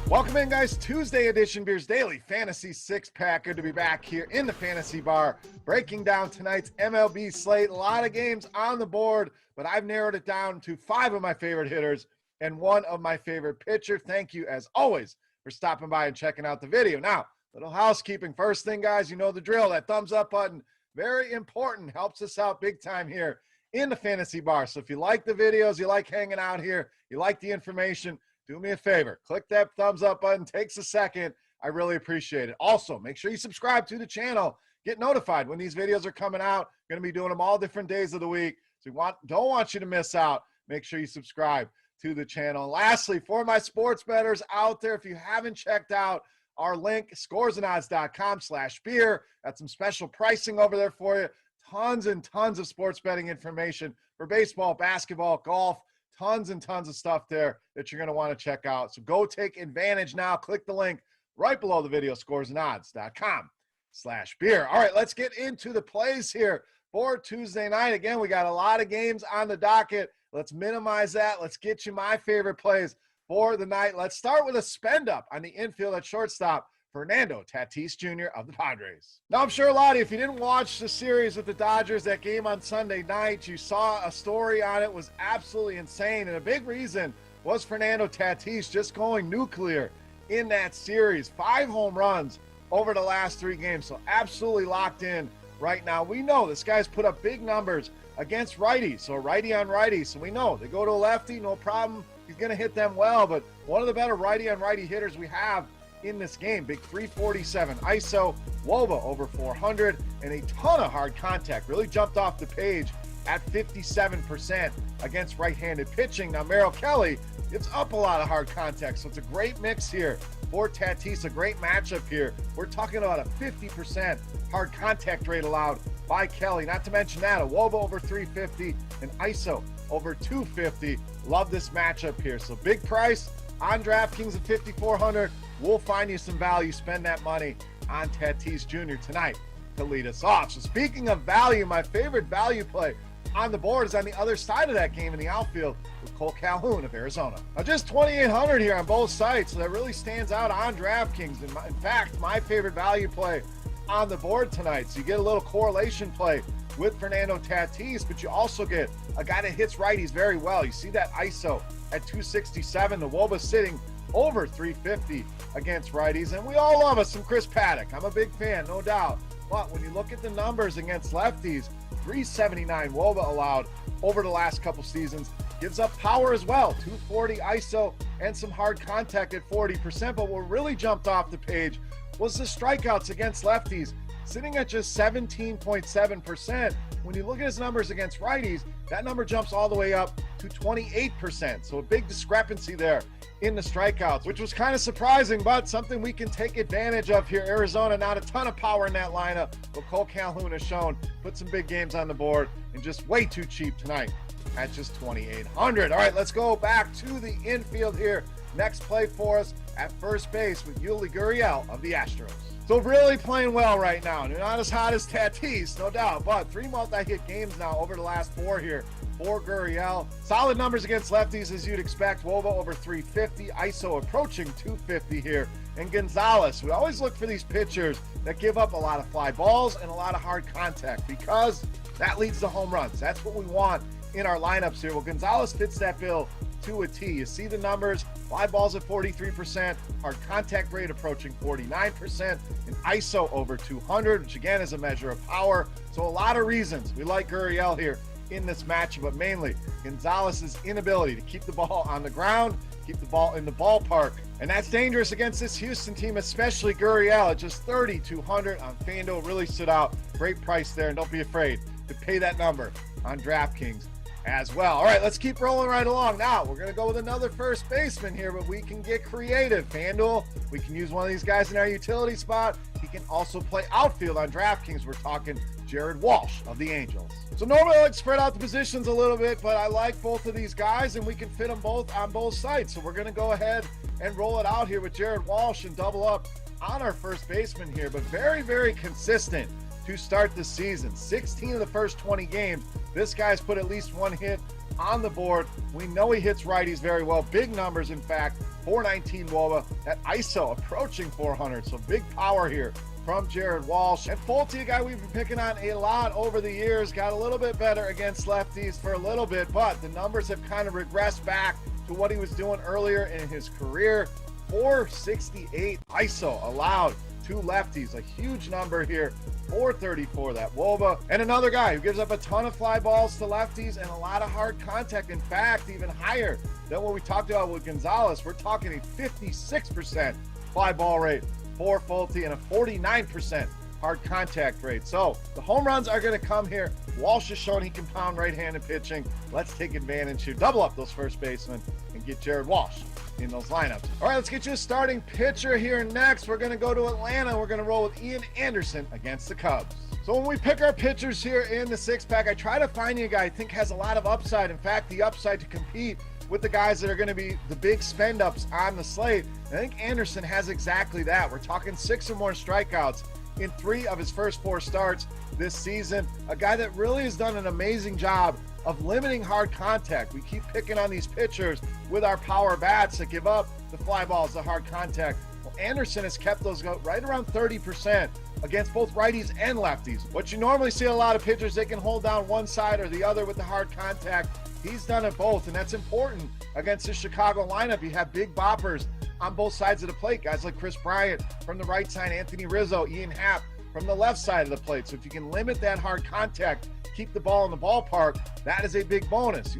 Welcome in, guys. Tuesday edition Beers Daily Fantasy Six-Pack. Good to be back here in the Fantasy Bar, breaking down tonight's MLB slate. A lot of games on the board, but I've narrowed it down to 5 of my favorite hitters and 1 of my favorite pitcher. Thank you, as always, for stopping by and checking out the video. Now, little housekeeping. First thing, guys, you know the drill. That thumbs up button, very important, helps us out big time here in the Fantasy Bar. So if you like the videos, you like hanging out here, you like the information, do me a favor. Click that thumbs up button. Takes a second. I really appreciate it. Also, make sure you subscribe to the channel. Get notified when these videos are coming out. Going to be doing them all different days of the week. So don't want you to miss out. Make sure you subscribe to the channel. And lastly, for my sports bettors out there, if you haven't checked out our link, scoresandodds.com/beer. Got some special pricing over there for you. Tons and tons of sports betting information for baseball, basketball, golf. Tons and tons of stuff there that you're going to want to check out. So go take advantage now. Click the link right below the video, scoresandodds.com/beer. All right, let's get into the plays here for Tuesday night. Again, we got a lot of games on the docket. Let's minimize that. Let's get you my favorite plays for the night. Let's start with a spend up on the infield at shortstop, Fernando Tatis Jr. of the Padres. Now, I'm sure a lot of you, if you didn't watch the series with the Dodgers, that game on Sunday night, you saw a story on it, was absolutely insane. And a big reason was Fernando Tatis just going nuclear in that series. 5 home runs over the last 3 games. So absolutely locked in right now. We know this guy's put up big numbers against righties. So righty on righty. So we know they go to a lefty, no problem. He's going to hit them well. But one of the better righty on righty hitters we have in this game. Big 347 ISO, WOBA over 400, and a ton of hard contact. Really jumped off the page at 57% against right-handed pitching. Now, Merrill Kelly gives up a lot of hard contact, so it's a great mix here for Tatis, a great matchup here. We're talking about a 50% hard contact rate allowed by Kelly. Not to mention that, a WOBA over 350, and ISO over 250. Love this matchup here. So big price on DraftKings at 5,400. We'll find you some value. Spend that money on Tatis Jr. tonight to lead us off. So speaking of value, my favorite value play on the board is on the other side of that game in the outfield with Cole Calhoun of Arizona. Now, just 2,800 here on both sides, so that really stands out on DraftKings. In fact, my favorite value play on the board tonight. So you get a little correlation play with Fernando Tatis, but you also get a guy that hits righties very well. You see that ISO at 267, the WOBA sitting over 350 against righties, and we all love us some Chris Paddock. I'm a big fan, no doubt. But when you look at the numbers against lefties, 379 WOBA allowed over the last couple seasons gives up power as well, 240 ISO and some hard contact at 40%. But what really jumped off the page was the strikeouts against lefties, sitting at just 17.7%. When you look at his numbers against righties, that number jumps all the way up to 28%. So a big discrepancy there in the strikeouts, which was kind of surprising, but something we can take advantage of here. Arizona, not a ton of power in that lineup, but Cole Calhoun has shown, put some big games on the board, and just way too cheap tonight at just 2,800. All right, let's go back to the infield here. Next play for us at first base with Yuli Gurriel of the Astros. So really playing well right now. They're not as hot as Tatis, no doubt, but 3 multi-hit games now over the last 4 here for Gurriel. Solid numbers against lefties as you'd expect. Woba over 350, ISO approaching 250 here. And Gonzalez, we always look for these pitchers that give up a lot of fly balls and a lot of hard contact because that leads to home runs. That's what we want in our lineups here. Well, Gonzalez fits that bill to a T. You see the numbers, fly balls at 43%, hard contact rate approaching 49%, and ISO over 200, which again is a measure of power. So a lot of reasons we like Gurriel here in this matchup, but mainly Gonzalez's inability to keep the ball on the ground, keep the ball in the ballpark. And that's dangerous against this Houston team, especially Gurriel at just 3,200 on FanDuel. Really stood out. Great price there, and don't be afraid to pay that number on DraftKings as well. All right, let's keep rolling right along. Now, we're going to go with another first baseman here, but we can get creative. FanDuel, we can use one of these guys in our utility spot. He can also play outfield on DraftKings. We're talking Jared Walsh of the Angels. So normally I like to spread out the positions a little bit, but I like both of these guys, and we can fit them both on both sides. So we're going to go ahead and roll it out here with Jared Walsh and double up on our first baseman here, but very, very consistent to start the season. 16 of the first 20 games, this guy's put at least 1 hit on the board. We know he hits righties very well. Big numbers, in fact, 419 WOBA, that ISO approaching 400. So big power here from Jared Walsh. And Fulte, a guy we've been picking on a lot over the years, got a little bit better against lefties for a little bit, but the numbers have kind of regressed back to what he was doing earlier in his career. 468 ISO allowed to lefties, a huge number here. 434, that WOBA. And another guy who gives up a ton of fly balls to lefties and a lot of hard contact. In fact, even higher than what we talked about with Gonzalez. We're talking a 56% fly ball rate for Fulte and a 49% hard contact rate. So the home runs are going to come here. Walsh has shown he can pound right-handed pitching. Let's take advantage here. Double up those first basemen and get Jared Walsh in those lineups. All right, let's get you a starting pitcher here next. We're going to go to Atlanta. We're going to roll with Ian Anderson against the Cubs. So when we pick our pitchers here in the 6-pack, I try to find you a guy I think has a lot of upside. In fact, the upside to compete with the guys that are going to be the big spend-ups on the slate. And I think Anderson has exactly that. We're talking 6 or more strikeouts in 3 of his first 4 starts this season. A guy that really has done an amazing job of limiting hard contact. We keep picking on these pitchers with our power bats that give up the fly balls, the hard contact. Well, Anderson has kept those go right around 30% against both righties and lefties. What you normally see a lot of pitchers, they can hold down one side or the other with the hard contact. He's done it both, and that's important against the Chicago lineup. You have big boppers on both sides of the plate, guys like Chris Bryant from the right side, Anthony Rizzo, Ian Happ from the left side of the plate. So if you can limit that hard contact, keep the ball in the ballpark, that is a big bonus.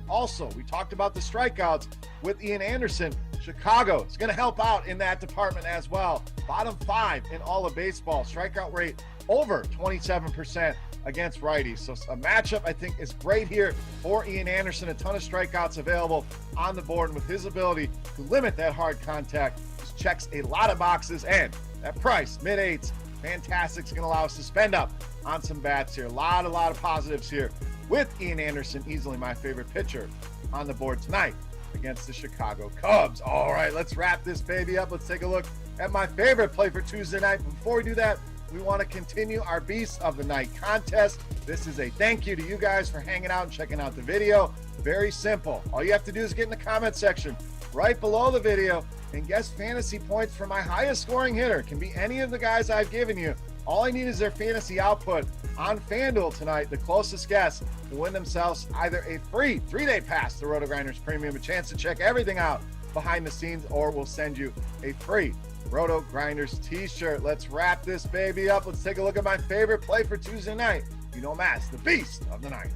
We talked about the strikeouts with Ian Anderson. Chicago is going to help out in that department as well. Bottom 5 in all of baseball. Strikeout rate over 27% against righties. So a matchup I think is great here for Ian Anderson. A ton of strikeouts available on the board, and with his ability to limit that hard contact, just checks a lot of boxes, and that price, mid-8s, fantastic. It's going to allow us to spend up on some bats here. A lot of positives here with Ian Anderson, easily my favorite pitcher on the board tonight against the Chicago Cubs. All right, let's wrap this baby up. Let's take a look at my favorite play for Tuesday night. Before we do that, we want to continue our Beast of the Night contest. This is a thank you to you guys for hanging out and checking out the video. Very simple. All you have to do is get in the comment section right below the video and guess fantasy points for my highest scoring hitter. It can be any of the guys I've given you. All I need is their fantasy output on FanDuel tonight. The closest guess will win themselves either a free 3-day pass to Rotogrinders Premium, a chance to check everything out behind the scenes, or we'll send you a free Rotogrinders t-shirt. Let's wrap this baby up. Let's take a look at my favorite play for Tuesday night. You know him as the Beast of the Night.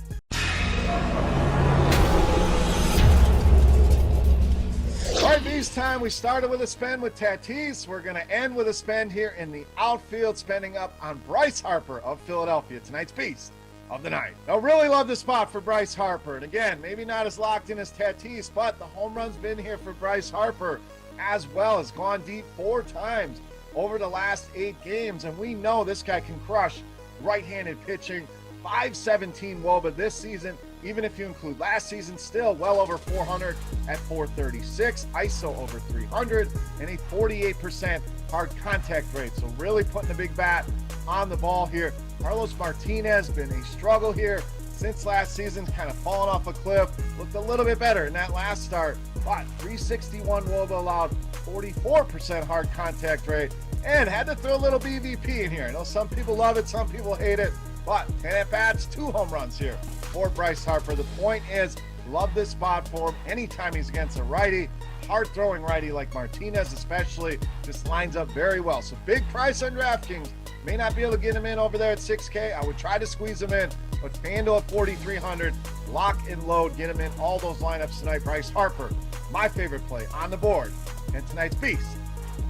right, Beast time. We started with a spend with Tatis. We're going to end with a spend here in the outfield, spending up on Bryce Harper of Philadelphia, tonight's Beast of the Night. I really love the spot for Bryce Harper. And again, maybe not as locked in as Tatis, but the home run's been here for Bryce Harper as well. Has gone deep 4 times over the last 8 games. And we know this guy can crush right-handed pitching. 517 WOBA this season. Even if you include last season, still well over 400 at 436, ISO over 300, and a 48% hard contact rate. So really putting the big bat on the ball here. Carlos Martinez been a struggle here since last season, kind of fallen off a cliff. Looked a little bit better in that last start, but 361 WOBA allowed, 44% hard contact rate, and had to throw a little BVP in here. I know some people love it, some people hate it, but 10 at-bats, 2 home runs here for Bryce Harper. The point is, love this spot for him anytime he's against a righty. Hard-throwing righty like Martinez especially, just lines up very well. So big price on DraftKings. May not be able to get him in over there at 6K. I would try to squeeze him in, but FanDuel at 4,300. Lock and load, get him in all those lineups tonight. Bryce Harper, my favorite play on the board, and tonight's Beast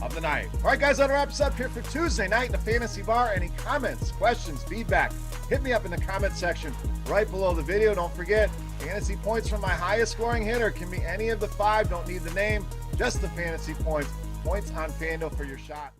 of the Night. All right, guys, that wraps up here for Tuesday night in the Fantasy Bar. Any comments, questions, feedback, hit me up in the comment section right below the video. Don't forget, fantasy points from my highest scoring hitter can be any of the 5. Don't need the name, just the fantasy points. Points on FanDuel for your shot.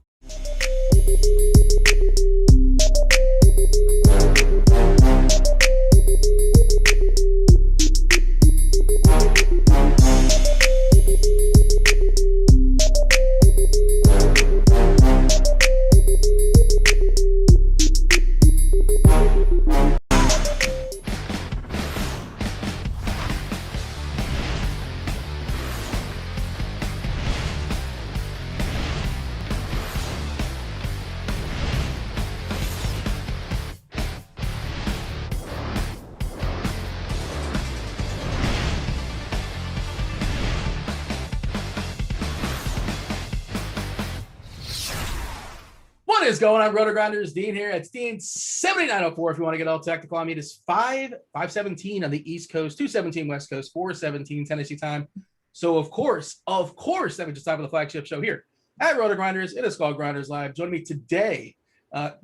What is going on, Rotogrinders? Dean here. It's Dean 7904 if you want to get all technical on me. It is 5:17 on the East Coast, 2:17 West Coast, 4:17 Tennessee time. So of course, that was just time for the flagship show here at Rotogrinders. It is called Grinderslive. Joining me today,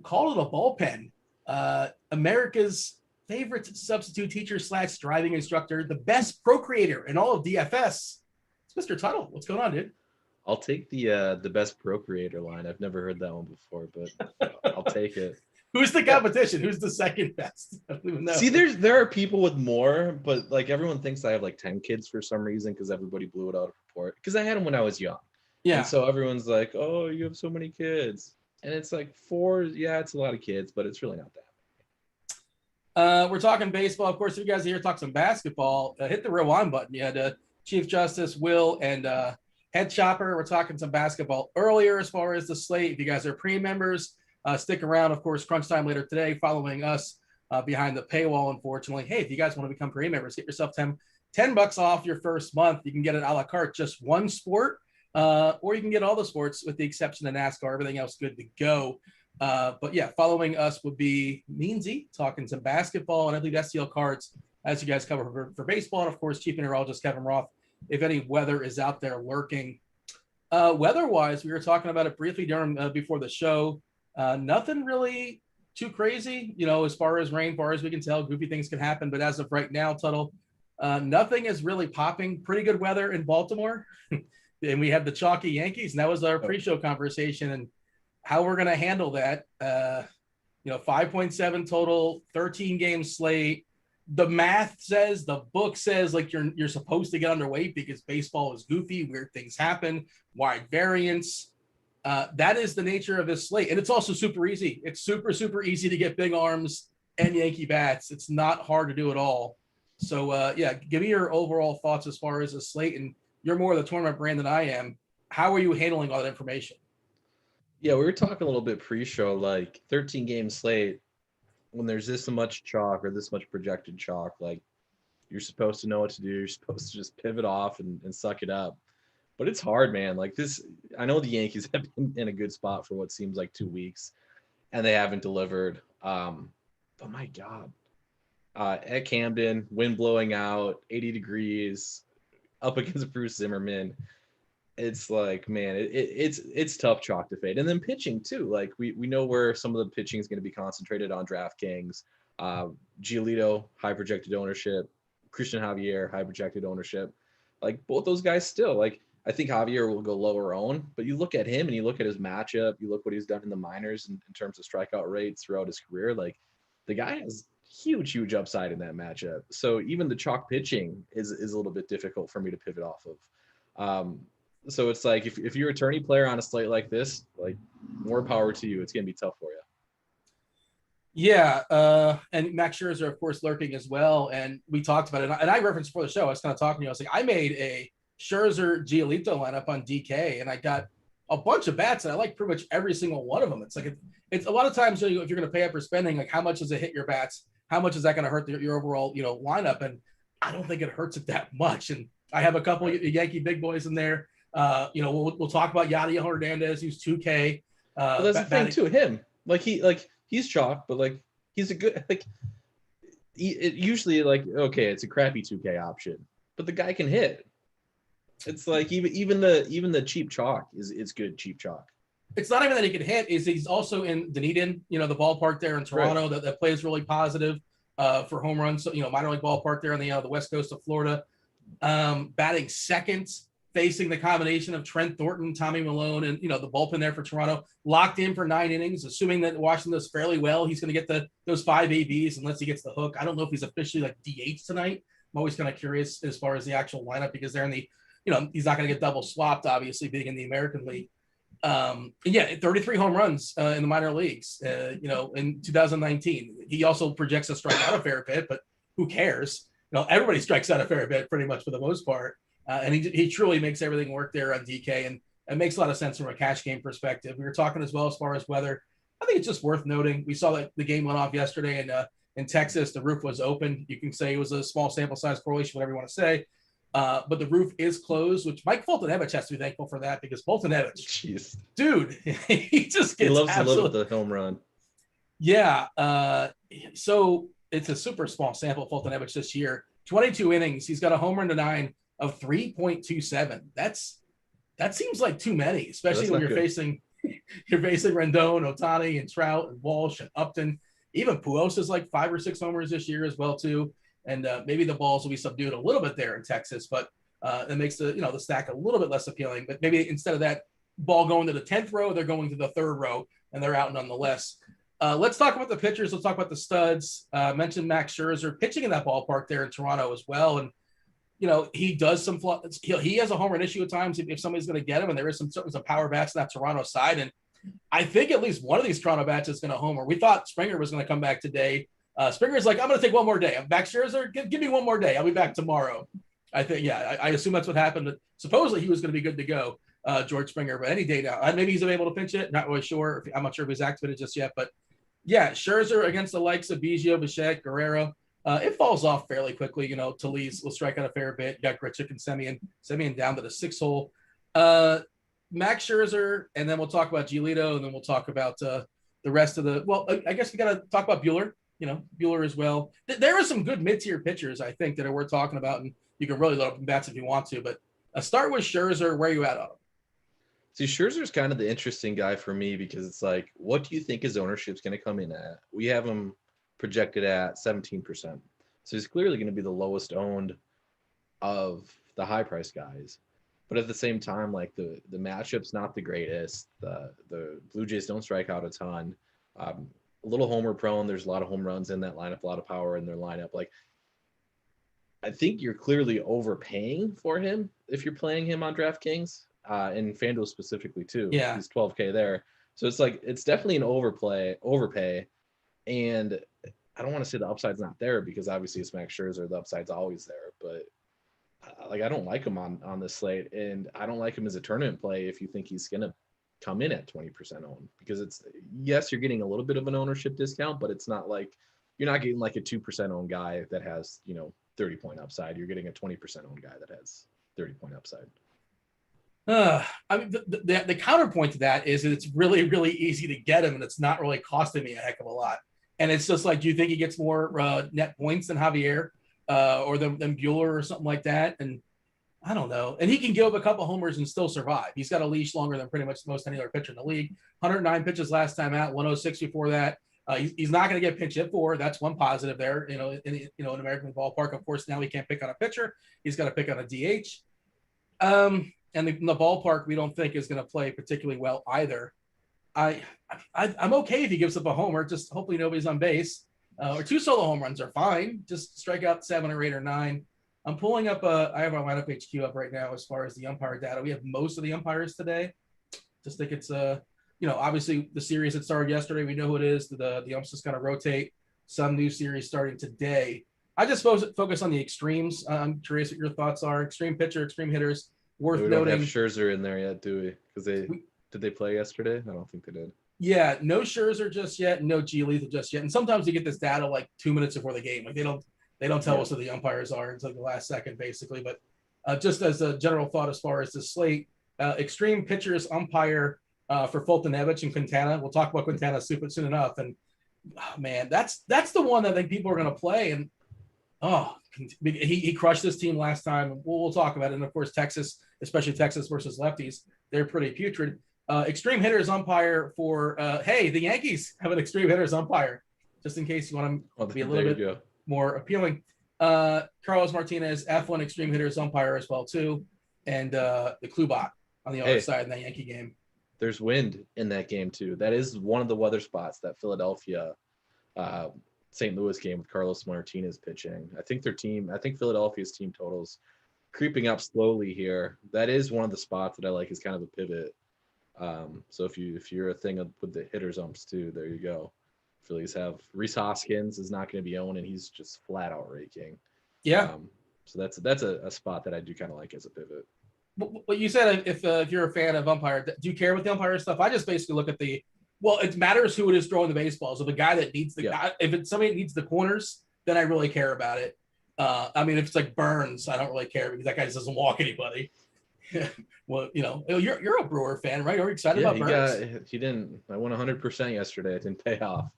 call it a bullpen, America's favorite substitute teacher / driving instructor, the best procreator in all of DFS. It's Mr. Tuttle. What's going on, dude? I'll take the best procreator line. I've never heard that one before, but I'll take it. Who's the competition? Who's the second best? I don't even know. See, there are people with more, but like everyone thinks I have like 10 kids for some reason because everybody blew it out of proportion. Because I had them when I was young. Yeah. And so everyone's like, "Oh, you have so many kids," and it's like 4. Yeah, it's a lot of kids, but it's really not that. We're talking baseball. Of course, if you guys are here, talk some basketball. Hit the rewind button. You had Chief Justice Will and Head Chopper. We're talking some basketball earlier as far as the slate. If you guys are pre-members, stick around. Of course, crunch time later today, following us behind the paywall, unfortunately. Hey, if you guys want to become pre-members, get yourself $10 off your first month. You can get it a la carte, just one sport, or you can get all the sports with the exception of NASCAR. Everything else good to go. But yeah, following us would be Meansy, talking some basketball, and I believe STL cards as you guys cover for baseball. And of course, Chief Meteorologist Kevin Roth, if any weather is out there lurking. Weather-wise, we were talking about it briefly during before the show. Nothing really too crazy, as far as rain, far as we can tell. Goofy things can happen, but as of right now, Tuttle, nothing is really popping. Pretty good weather in Baltimore, and we have the chalky Yankees, and that was our pre-show conversation and how we're going to handle that. 5.7 total, 13 game slate. The math says, the book says, like you're supposed to get underweight because baseball is goofy, weird things happen, wide variance. That is the nature of this slate. And it's also super easy. It's super, super easy to get big arms and Yankee bats. It's not hard to do at all. So, give me your overall thoughts as far as the slate. And you're more of the tournament brand than I am. How are you handling all that information? Yeah, we were talking a little bit pre-show, like 13 game slate. When there's this much chalk or this much projected chalk, like you're supposed to know what to do. You're supposed to just pivot off and suck it up. But it's hard, man. Like this, I know the Yankees have been in a good spot for what seems like 2 weeks, and they haven't delivered. But my God, at Camden, wind blowing out, 80 degrees, up against Bruce Zimmerman. it's like, man, it's tough chalk to fade. And then pitching too. Like we know where some of the pitching is going to be concentrated on DraftKings. Giolito, high projected ownership. Christian Javier, high projected ownership. Like both those guys still. Like I think Javier will go lower owned, but you look at him and you look at his matchup, you look what he's done in the minors in terms of strikeout rates throughout his career. Like the guy has huge upside in that matchup. So even the chalk pitching is a little bit difficult for me to pivot off of. So it's like if you're a tourney player on a slate like this, like more power to you. It's gonna be tough for you. Yeah, and Max Scherzer, of course, lurking as well. And we talked about it. And I referenced before the show, I was kind of talking to you. I was like, I made a Scherzer Giolito lineup on DK, and I got a bunch of bats, and I like pretty much every single one of them. It's like it's a lot of times, if you're going to pay up for spending, like how much does it hit your bats? How much is that going to hurt your overall, lineup? And I don't think it hurts it that much. And I have a couple of Yankee big boys in there. We'll talk about Yadier Hernandez, who's 2K. Well, that's the thing too. Him, he's chalk, but like he's a good usually like okay, it's a crappy 2K option, but the guy can hit. It's like even the cheap chalk is good cheap chalk. It's not even that he can hit; is he's also in Dunedin, the ballpark there in Toronto that plays really positive for home runs. So minor league ballpark there on the west coast of Florida, batting second, facing the combination of Trent Thornton, Tommy Malone, and the bullpen there for Toronto, locked in for 9 innings, assuming that Washington does fairly well. He's going to get those 5 ABs unless he gets the hook. I don't know if he's officially like DH tonight. I'm always kind of curious as far as the actual lineup because they're in the, he's not going to get double swapped, obviously, being in the American League. 33 home runs in the minor leagues, in 2019. He also projects to strike out a fair bit, but who cares? Everybody strikes out a fair bit pretty much for the most part. And he truly makes everything work there on DK, and it makes a lot of sense from a cash game perspective. We were talking as well as far as weather. I think it's just worth noting. We saw that the game went off yesterday, and in Texas, the roof was open. You can say it was a small sample size correlation, whatever you want to say. But the roof is closed, which Mike Fulton-Evich has to be thankful for that because Fulton-Evich, dude, he just gets loves to live with the home run. Yeah. So it's a super small sample, Fulton-Evich this year. 22 innings. He's got a home run to 9 of 3.27. That seems like too many, especially when you're facing Rendon, Ohtani, and Trout, and Walsh, and Upton. Even Pujols is like 5 or 6 homers this year as well too. And maybe the balls will be subdued a little bit there in Texas, but it makes the stack a little bit less appealing. But maybe instead of that ball going to the 10th row, they're going to the 3rd row, and they're out nonetheless. Let's talk about the pitchers. Let's talk about the studs. Mentioned Max Scherzer pitching in that ballpark there in Toronto as well, and he does some. He has a home run issue at times if somebody's going to get him, and there is some power bats in that Toronto side. And I think at least one of these Toronto bats is going to homer. We thought Springer was going to come back today. Springer's like, I'm going to take one more day. Max Scherzer, give me one more day. I'll be back tomorrow. I think, I assume that's what happened. Supposedly he was going to be good to go, George Springer, but any day now. Maybe he's able to pinch it. Not really sure. I'm not sure if he's activated just yet, but yeah, Scherzer against the likes of Biggio, Bichette, Guerrero. It falls off fairly quickly. Talese will strike out a fair bit. You got Grichuk and Semien down to the 6 hole. Max Scherzer, and then we'll talk about Giolito, and then we'll talk about the rest of the. Well, I guess we got to talk about Buehler. Buehler as well. There are some good mid-tier pitchers, I think, that are worth talking about, and you can really load up in bats if you want to. But start with Scherzer. Where are you at on him? See, Scherzer's kind of the interesting guy for me because it's like, what do you think his ownership's going to come in at? We have him projected at 17%. So he's clearly going to be the lowest owned of the high price guys. But at the same time, like the matchup's not the greatest. The Blue Jays don't strike out a ton. A little homer prone. There's a lot of home runs in that lineup, a lot of power in their lineup. Like, I think you're clearly overpaying for him if you're playing him on DraftKings, and FanDuel specifically too. Yeah, he's $12K there. So it's like, it's definitely an overpay. And I don't want to say the upside's not there because obviously it's Max Scherzer. The upside's always there, but like, I don't like him on this slate, and I don't like him as a tournament play if you think he's going to come in at 20% owned, because it's, yes, you're getting a little bit of an ownership discount, but it's not like you're not getting like a 2% owned guy that has 30 point upside. You're getting a 20% owned guy that has 30 point upside. I mean, the counterpoint to that is that it's really, really easy to get him, and it's not really costing me a heck of a lot. And it's just like, do you think he gets more net points than Javier or than Buehler or something like that? And I don't know. And he can give up a couple homers and still survive. He's got a leash longer than pretty much most any other pitcher in the league. 109 pitches last time out, 106 before that. He's not going to get pinch hit for. That's one positive there. In American Ballpark, of course, now he can't pick on a pitcher. He's got to pick on a DH. And the ballpark we don't think is going to play particularly well either. I'm okay if he gives up a homer. Just hopefully nobody's on base. Or 2 solo home runs are fine. Just strike out 7 or 8 or 9. I'm pulling up I have our lineup HQ up right now as far as the umpire data. We have most of the umpires today. Just think it's obviously the series that started yesterday, we know who it is. The umps just kind of rotate. Some new series starting today. I just focus on the extremes. I'm curious what your thoughts are. Extreme pitcher, extreme hitters. Worth We don't noting. have Scherzer in there yet, do we? Because did they play yesterday? I don't think they did. Yeah, no Scherzer just yet, no Giolito just yet. And sometimes you get this data like 2 minutes before the game. Like they don't tell us who the umpires are until the last second, basically. But just as a general thought, as far as the slate, extreme pitchers umpire for Fultonevich and Quintana. We'll talk about Quintana soon enough. And man, that's the one that I think people are going to play. And he crushed this team last time. We'll talk about it. And of course, Texas, especially Texas versus lefties, they're pretty putrid. Extreme hitters umpire for the Yankees have an extreme hitters umpire, just in case you want to be a little bit more appealing. Carlos Martinez, F1 extreme hitters umpire as well too, and the Klubot on the other side in that Yankee game. There's wind in that game too. That is one of the weather spots, that Philadelphia St. Louis game with Carlos Martinez pitching. I think Philadelphia's team totals creeping up slowly here. That is one of the spots that I like as kind of a pivot. So if you're a thing with the hitters umps too, there you go. Phillies have Rhys Hoskins is not going to be owned, and he's just flat out raking. Yeah. So that's a spot that I do kind of like as a pivot. But you said if you're a fan of umpire, do you care with the umpire stuff? I just basically look at it matters who it is throwing the baseball. So the guy that needs guy, if it's somebody that needs the corners, then I really care about it. I mean, if it's like Burns, I don't really care because that guy just doesn't walk anybody. Well, you're a Brewer fan, right? Are you excited about Burns? He didn't. I won 100% yesterday. It didn't pay off.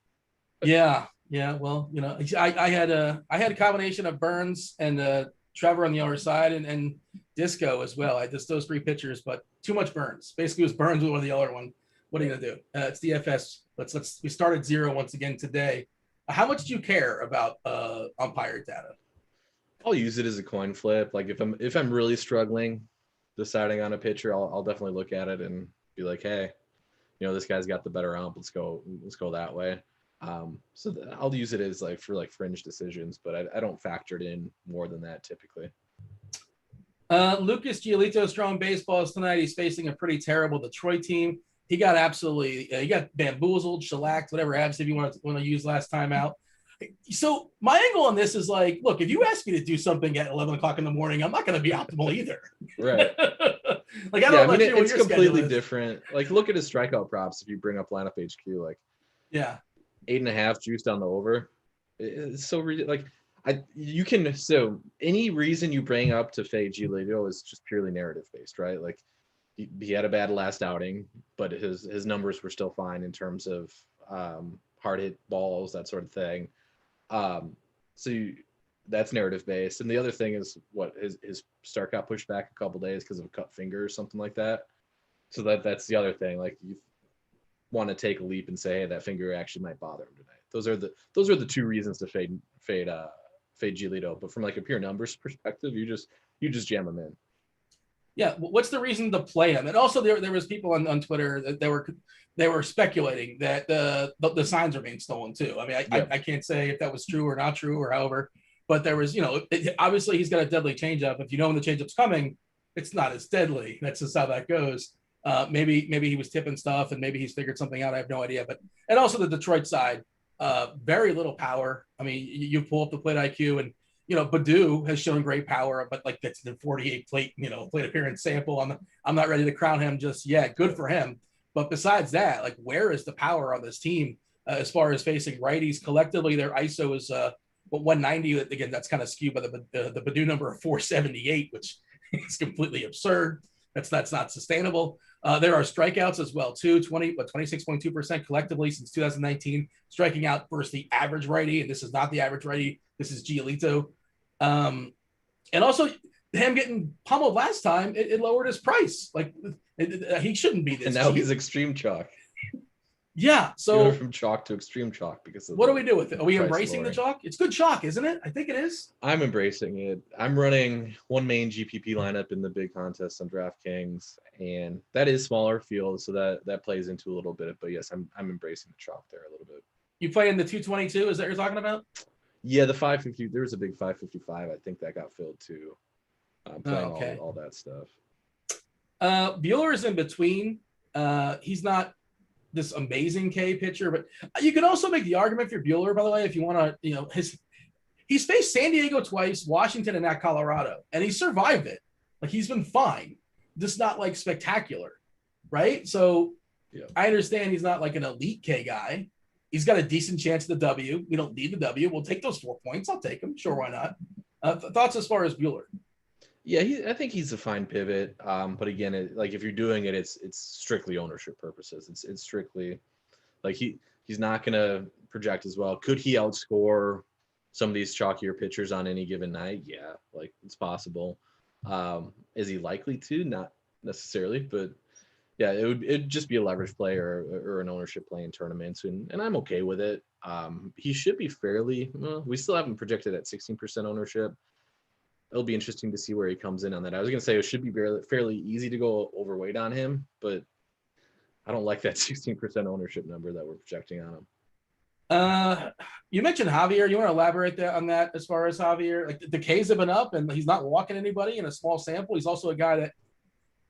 Yeah. Well, I had a combination of Burns and Trevor on the other side and Disco as well. I just those 3 pitchers, but too much Burns. Basically, it was Burns or the other one. What are you gonna do? It's DFS. We started 0 once again today. How much do you care about umpire data? I'll use it as a coin flip. Like if I'm really struggling deciding on a pitcher, I'll definitely look at it and be like, hey, this guy's got the better ump. Let's go that way. So I'll use it as for fringe decisions, but I don't factor it in more than that typically. Lucas Giolito strong baseballs tonight. He's facing a pretty terrible Detroit team. He got bamboozled, shellacked, whatever adjective you want to use last time out. So my angle on this is look, if you ask me to do something at 11 o'clock in the morning, I'm not going to be optimal either. Right. It's completely different. Look at his strikeout props. If you bring up lineup HQ, 8.5 juiced on the over. It's so so any reason you bring up to fade Giolito is just purely narrative based, right? He had a bad last outing, but his numbers were still fine in terms of hard hit balls, that sort of thing. That's narrative based. And the other thing is his start got pushed back a couple days because of a cut finger or something like that. So that's the other thing. You want to take a leap and say, hey, that finger actually might bother him tonight. Those are the 2 reasons to fade Giolito. But from a pure numbers perspective, you just jam him in. Yeah, what's the reason to play him? And also, there was people on Twitter that they were speculating that the signs are being stolen too. I mean, I can't say if that was true or not true or however, but there was, obviously he's got a deadly changeup. If you know when the changeup's coming, it's not as deadly. That's just how that goes. Maybe he was tipping stuff and maybe he's figured something out. I have no idea. And also the Detroit side, very little power. I mean, you pull up the plate IQ and. Baddoo has shown great power, but that's the 48 plate appearance sample. I'm not ready to crown him just yet. Good for him. But besides that, where is the power on this team as far as facing righties? Collectively, their ISO is 190. Again, that's kind of skewed by the Baddoo number of 478, which is completely absurd. That's not sustainable. There are strikeouts as well too. 26.2% collectively since 2019, striking out versus the average righty. And this is not the average righty. This is Giolito. And also him getting pummeled last time, it lowered his price. Like he shouldn't be this. And now cheap. he's extreme chalk. Yeah. He So went from chalk to extreme chalk because of what do we do with it? Are we price embracing the lowering. chalk? It's good chalk, isn't it? I think it is. I'm embracing it. I'm running one main GPP lineup in the big contest on DraftKings, and that is smaller field, so that plays into a little bit. But yes, I'm embracing the chalk there a little bit. You play in the 222? Is that what you're talking about? Yeah, the 550. There was a big 555. I think that got filled too. Playing okay. all that stuff. Bueller is in between. He's not this amazing K pitcher, but you can also make the argument for Bueller, by the way, if you want to, he's faced San Diego twice, Washington, and at Colorado, and he survived it. Like, he's been fine, just not like spectacular, right? So yeah. I understand he's not like an elite K guy. He's got a decent chance of the W. We don't need the W. We'll take those 4 points. I'll take them. Sure, why not? Thoughts as far as Bueller? Yeah, I think he's a fine pivot. But again, if you're doing it, it's strictly ownership purposes. It's strictly like he's not going to project as well. Could he outscore some of these chalkier pitchers on any given night? Yeah, like it's possible. Is he likely to? Not necessarily, but yeah, it'd just be a leverage play or an ownership play in tournaments, and I'm okay with it. He should be fairly. Well, we still haven't projected at 16% ownership. It'll be interesting to see where he comes in on that. I was going to say it should be fairly easy to go overweight on him, but I don't like that 16% ownership number that we're projecting on him. You mentioned Javier. You want to elaborate on that as far as Javier? Like the Ks have been up, and he's not walking anybody in a small sample. He's also a guy that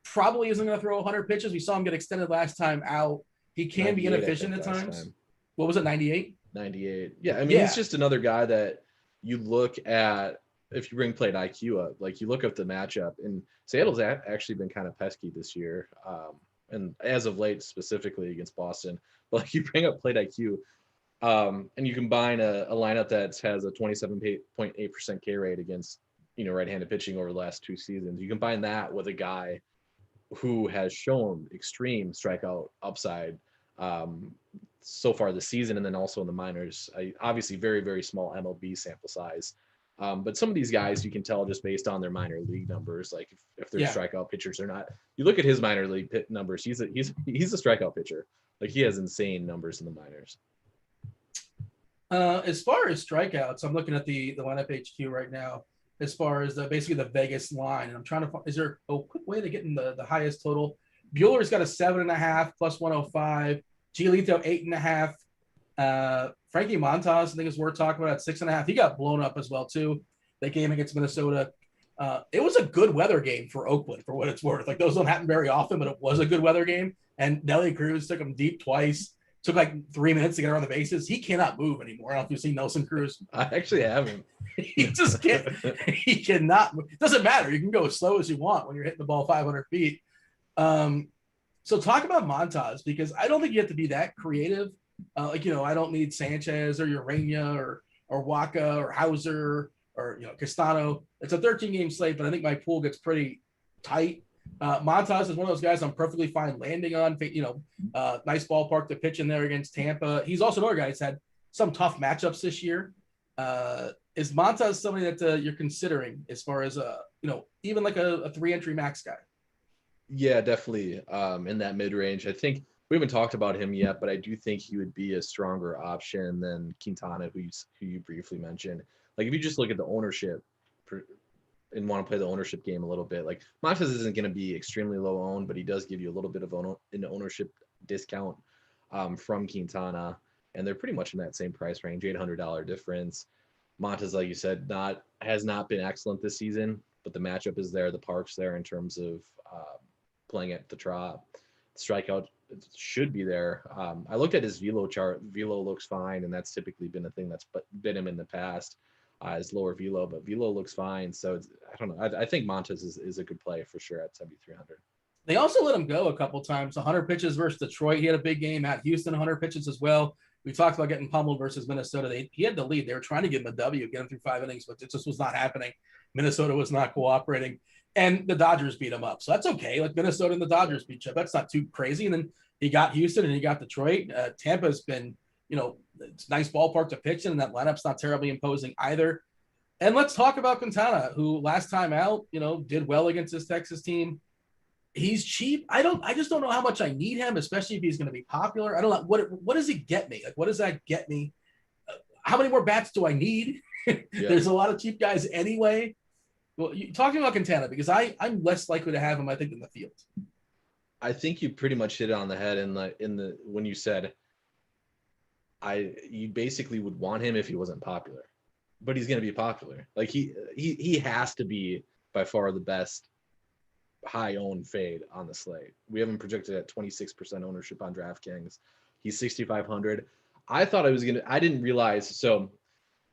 probably isn't going to throw 100 pitches. We saw him get extended last time out. He can be inefficient at times. What was it, 98? 98. Yeah, I mean, he's just another guy that you look at. If you bring plate IQ up, like you look up the matchup, and Seattle's actually been kind of pesky this year, and as of late specifically against Boston. But like you bring up plate IQ, and you combine a lineup that has a 27.8% K rate against right-handed pitching over the last 2 seasons. You combine that with a guy who has shown extreme strikeout upside so far this season, and then also in the minors. Obviously, very very small MLB sample size. But some of these guys, you can tell just based on their minor league numbers, like if they're strikeout pitchers or not. You look at his minor league numbers; he's a strikeout pitcher. Like he has insane numbers in the minors. As far as strikeouts, I'm looking at the lineup HQ right now. As far as basically the Vegas line, and I'm trying to find, is there a quick way to get in the highest total? Bueller's got a 7.5 plus 105. Giolito 8.5. Frankie Montas, I think is worth talking about at 6.5. He got blown up as well too. That game against Minnesota. It was a good weather game for Oakland, for what it's worth. Like those don't happen very often, but it was a good weather game. And Nelly Cruz took him deep twice. Took like 3 minutes to get around the bases. He cannot move anymore. I don't know if you've seen Nelson Cruz. I actually haven't. He just can't. He cannot move. It doesn't matter. You can go as slow as you want when you're hitting the ball 500 feet. So talk about Montas, because I don't think you have to be that creative. I don't need Sanchez or Urania or Waka or Hauser or Castano. It's a 13-game slate, but I think my pool gets pretty tight. Montas is one of those guys I'm perfectly fine landing on. Nice ballpark to pitch in there against Tampa. He's also another guy that's had some tough matchups this year. Is Montas somebody that you're considering as far as even like a 3-entry max guy? Yeah, definitely. In that mid range, I think. We haven't talked about him yet, but I do think he would be a stronger option than Quintana, who you briefly mentioned. Like if you just look at the ownership and want to play the ownership game a little bit, like Montas isn't going to be extremely low owned, but he does give you a little bit of an ownership discount from Quintana, and they're pretty much in that same price range, $800 difference. Montas, like you said, has not been excellent this season, but the matchup is there, the park's there in terms of playing at the Trop. Strikeout should be there. I looked at his velo chart. Velo looks fine, and that's typically been a thing that's been him in the past. His lower velo, but velo looks fine. So I don't know. I think Montas is a good play for sure at 7,300. They also let him go a couple times. 100 pitches versus Detroit. He had a big game. At Houston, 100 pitches as well. We talked about getting pummeled versus Minnesota. He had the lead. They were trying to give him a W, get him through 5 innings, but it just was not happening. Minnesota was not cooperating. And the Dodgers beat him up. So that's okay. Like Minnesota and the Dodgers beat you up. That's not too crazy. And then he got Houston and he got Detroit. Tampa's been, it's a nice ballpark to pitch in, and that lineup's not terribly imposing either. And let's talk about Quintana, who last time out, did well against this Texas team. He's cheap. I just don't know how much I need him, especially if he's going to be popular. I don't know what does it get me? Like, what does that get me? How many more bats do I need? Yeah. There's a lot of cheap guys anyway. Well, talking about Quintana, because I'm less likely to have him, I think, in the field. I think you pretty much hit it on the head when you said you basically would want him if he wasn't popular, but he's going to be popular. Like he has to be by far the best high owned fade on the slate. We have him projected at 26% ownership on DraftKings. He's 6,500. I thought I didn't realize. So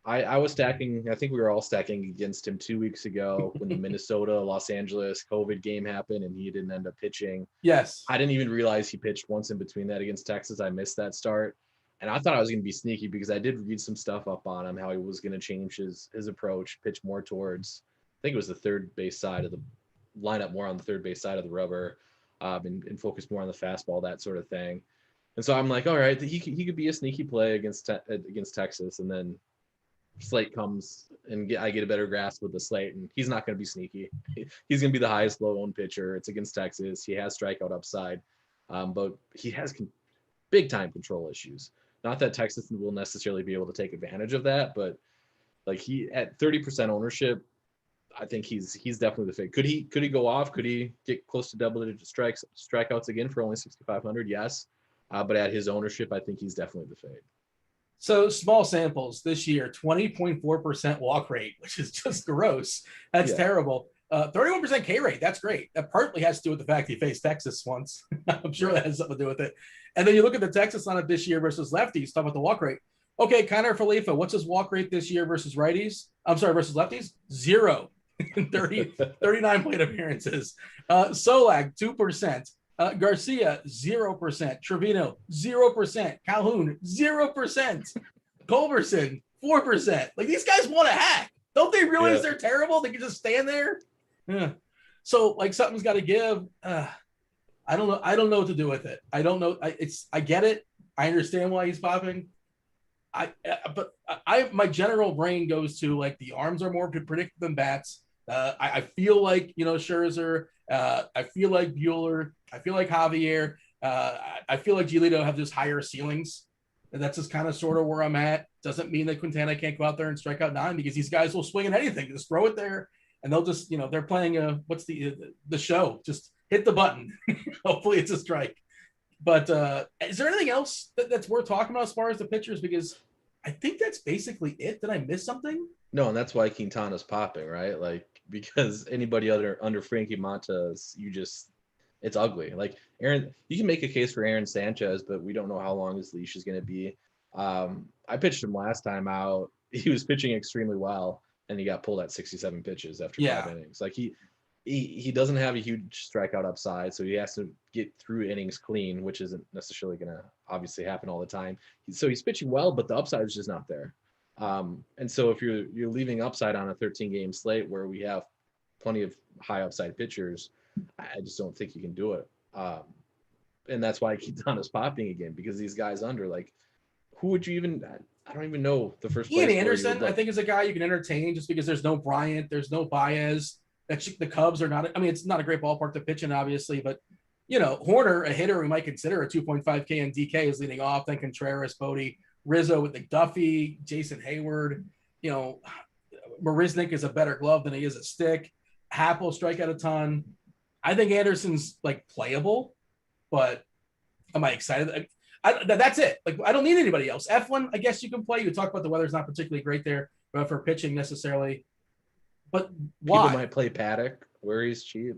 I was stacking. I think we were all stacking against him 2 weeks ago when the Minnesota Los Angeles COVID game happened and he didn't end up pitching. Yes. I didn't even realize he pitched once in between that against Texas. I missed that start. And I thought I was going to be sneaky because I did read some stuff up on him, how he was going to change his approach, pitch more towards, I think it was the third base side of the lineup, more on the third base side of the rubber, and focus more on the fastball, that sort of thing. And so I'm like, all right, he could be a sneaky play against Texas. And then slate comes and I get a better grasp with the slate, and he's not going to be sneaky. He's going to be the highest low-owned pitcher. It's against Texas. He has strikeout upside, but he has big-time control issues. Not that Texas will necessarily be able to take advantage of that, but like he at 30% ownership, I think he's definitely the fade. Could he go off? Could he get close to double-digit strikeouts again for only 6,500? Yes, but at his ownership, I think he's definitely the fade. So small samples this year, 20.4% walk rate, which is just gross. That's terrible. 31% K rate. That's great. That partly has to do with the fact he faced Texas once. I'm sure that has something to do with it. And then you look at the Texas lineup this year versus lefties, talk about the walk rate. Okay, Connor Falifa, what's his walk rate this year versus righties? Versus lefties? 0. 39 plate appearances. Solak, 2%. Garcia, 0%. Trevino, 0%. Calhoun, 0%. Culberson, 4%. Like, these guys want to hack. Don't they realize they're terrible? They can just stand there. Yeah. So, like, something's got to give. I don't know. I don't know what to do with it. I don't know. I get it. I understand why he's popping. But my general brain goes to, like, the arms are more predictive than bats. I feel like, Scherzer. I feel like Bueller. I feel like Javier. I feel like Giolito have just higher ceilings. And that's just kind of sort of where I'm at. Doesn't mean that Quintana can't go out there and strike out 9, because these guys will swing at anything. Just throw it there, and they'll just, they're playing what's the show? Just hit the button. Hopefully it's a strike. But is there anything else that's worth talking about as far as the pitchers? Because I think that's basically it. Did I miss something? No, and that's why Quintana's popping, right? Like, because anybody under Frankie Montas, it's ugly. Like, Aaron, you can make a case for Aaron Sanchez, but we don't know how long his leash is going to be. I pitched him last time out. He was pitching extremely well, and he got pulled at 67 pitches after 5 innings. Like, he doesn't have a huge strikeout upside, so he has to get through innings clean, which isn't necessarily going to obviously happen all the time. So he's pitching well, but the upside is just not there. And so if you're leaving upside on a 13-game slate where we have plenty of high upside pitchers, I just don't think you can do it. And that's why Quintana's popping again, because these guys under, like, who would you even? I don't even know the first. Ian Anderson, I think, is a guy you can entertain just because there's no Bryant, there's no Baez. The Cubs are not. I mean, it's not a great ballpark to pitch in, obviously, but Horner, a hitter we might consider a 2.5K, and DK is leading off. Then Contreras, Bodie, Rizzo with McDuffie, Jason Hayward. Marisnik is a better glove than he is a stick. Happ will strike out a ton. I think Anderson's, like, playable, but am I excited? That's it. Like, I don't need anybody else. Eflin, I guess you can play. You talk about the weather's not particularly great there for pitching necessarily. But why? People might play Paddock where he's cheap.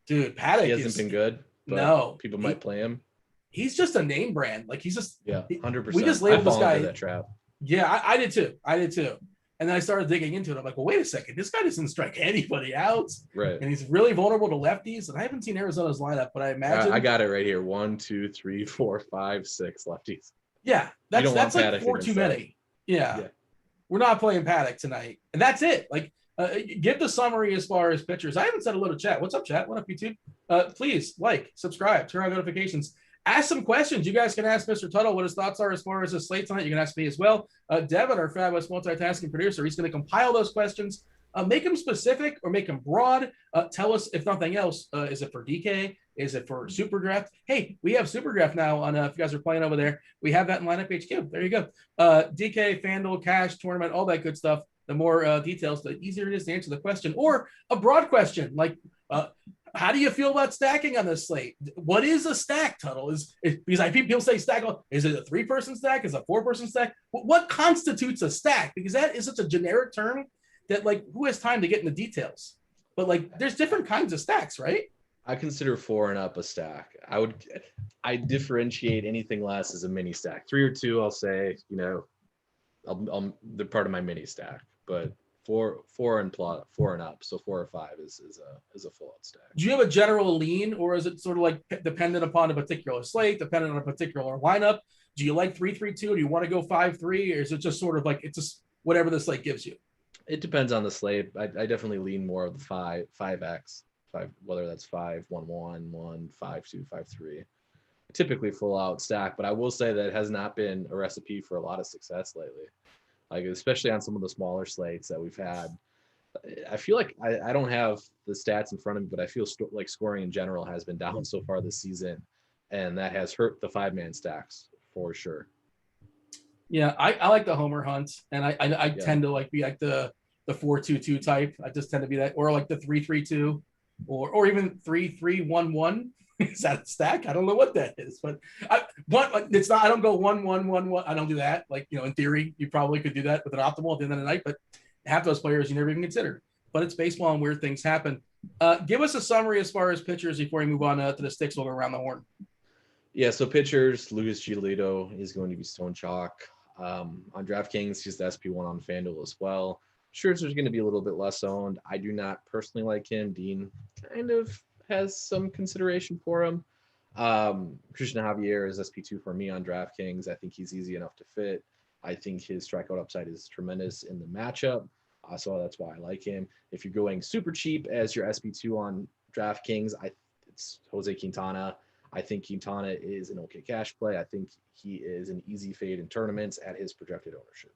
Dude, Paddock hasn't been good. No. People might play him. He's just a name brand. Like, he's just 100%. We just labeled this guy that trap. Yeah, I did too. And then I started digging into it. I'm like, well, wait a second. This guy doesn't strike anybody out. Right. And he's really vulnerable to lefties. And I haven't seen Arizona's lineup, but I imagine. I got it right here. 1, 2, 3, 4, 5, 6 lefties. Yeah. That's like 4 too many. Yeah. We're not playing Paddock tonight. And that's it. Like, give the summary as far as pitchers. I haven't said hello to chat. What's up, chat? What up, YouTube? Please like, subscribe, turn on notifications. ask some questions. You guys can ask Mr. Tuttle what his thoughts are as far as the slate tonight. You can ask me as well. Devin, our fabulous multitasking producer, he's going to compile those questions. Make them specific or make them broad. Tell us, if nothing else, is it for DK? Is it for Super Draft? Hey, we have Super Draft now on, if you guys are playing over there, we have that in Lineup HQ. There you go. DK, FanDuel, Cash, Tournament, all that good stuff. The more details, the easier it is to answer the question. Or a broad question, like, how do you feel about stacking on this slate? What is a stack, Tuttle? Because people say stack. Is it a 3-person stack? Is it a 4-person stack? What constitutes a stack? Because that is such a generic term that, like, who has time to get into details? But, like, there's different kinds of stacks, right? I consider 4 and up a stack. I differentiate anything less as a mini stack. 3 or 2, I'll say, you know, they're part of my mini stack. But four and up, so 4 or 5 is a full out stack. Do you have a general lean, or is it sort of like dependent upon a particular slate, dependent on a particular lineup? Do you like 3-3-2? Do you want to go 5-3, or is it just sort of like it's just whatever the slate gives you? It depends on the slate. I definitely lean more of the 5x, whether that's 5-1-1, 1-5-2, 5-3. Typically full out stack, but I will say that it has not been a recipe for a lot of success lately. Like, especially on some of the smaller slates that we've had. I feel like I don't have the stats in front of me, but I feel like scoring in general has been down so far this season, and that has hurt the 5-man stacks for sure. Yeah, I like the homer hunt, and I tend to like be like the 4-2-2 type. I just tend to be that, or like the 3-3-2, or even 3-3-1-1. Is that a stack? I don't know what that is, but it's not. I don't go 1-1-1-1. I don't do that. Like, you know, in theory, you probably could do that with an optimal at the end of the night, but half those players you never even considered. But it's baseball and weird things happen. Give us a summary as far as pitchers before we move on to the sticks. We'll go around the horn. Yeah, so pitchers, Lucas Giolito is going to be stone chalk. On DraftKings, he's the SP1 on FanDuel as well. Scherzer's going to be a little bit less owned. I do not personally like him. Dean kind of has some consideration for him. Christian Javier is SP2 for me on DraftKings. I think he's easy enough to fit. I think his strikeout upside is tremendous in the matchup. So that's why I like him. If you're going super cheap as your SP2 on DraftKings, it's Jose Quintana. I think Quintana is an okay cash play. I think he is an easy fade in tournaments at his projected ownership.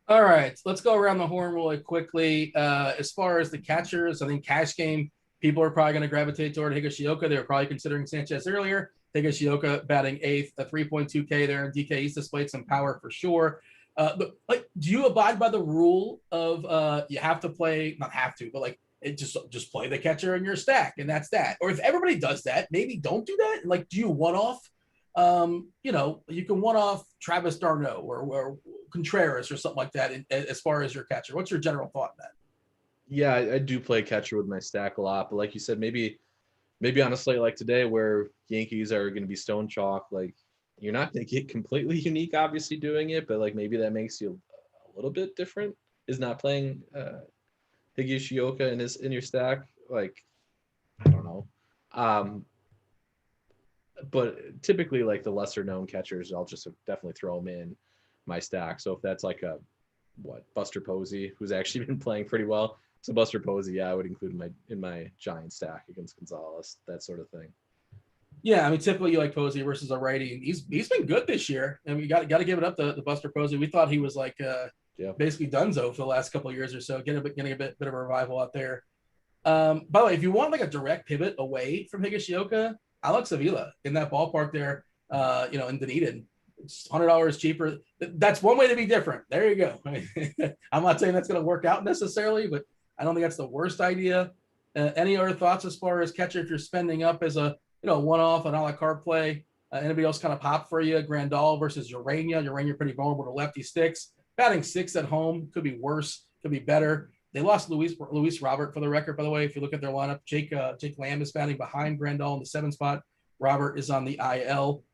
All right, let's go around the horn really quickly. As far as the catchers, I think cash game, people are probably going to gravitate toward Higashioka. They were probably considering Sanchez earlier. Higashioka batting 8th, a 3.2K there, and DK East displayed some power for sure. But like, do you abide by the rule of you have to play, not have to, but like it just play the catcher in your stack, and that's that? Or if everybody does that, maybe don't do that. Like, do you one-off? You know, you can one-off Travis d'Arnaud or Contreras or something like that as far as your catcher. What's your general thought on that? Yeah, I do play catcher with my stack a lot, but like you said, maybe on a slate like today where Yankees are going to be stone chalk, like you're not going to get completely unique, obviously, doing it, but like maybe that makes you a little bit different. Is not playing Higashioka in your stack, like I don't know. But typically, like the lesser known catchers, I'll just definitely throw them in my stack. So if that's like Buster Posey, who's actually been playing pretty well. So Buster Posey, yeah, I would include in my giant stack against Gonzalez, that sort of thing. Yeah, I mean, typically you like Posey versus a righty, and he's been good this year. And we got to give it up to Buster Posey. We thought he was like basically Dunzo for the last couple of years or so, getting a bit of a revival out there. By the way, if you want like a direct pivot away from Higashioka, Alex Avila in that ballpark there, in Dunedin. It's $100 cheaper. That's one way to be different. There you go. I'm not saying that's going to work out necessarily, but I don't think that's the worst idea. Any other thoughts as far as catcher if you're spending up as a one-off, an a la carte play? Anybody else kind of pop for you? Grandal versus Urania. Urania pretty vulnerable to lefty sticks. Batting 6th at home. Could be worse. Could be better. They lost Luis Robert for the record, by the way. If you look at their lineup, Jake Lamb is batting behind Grandal in the 7th spot. Robert is on the IL.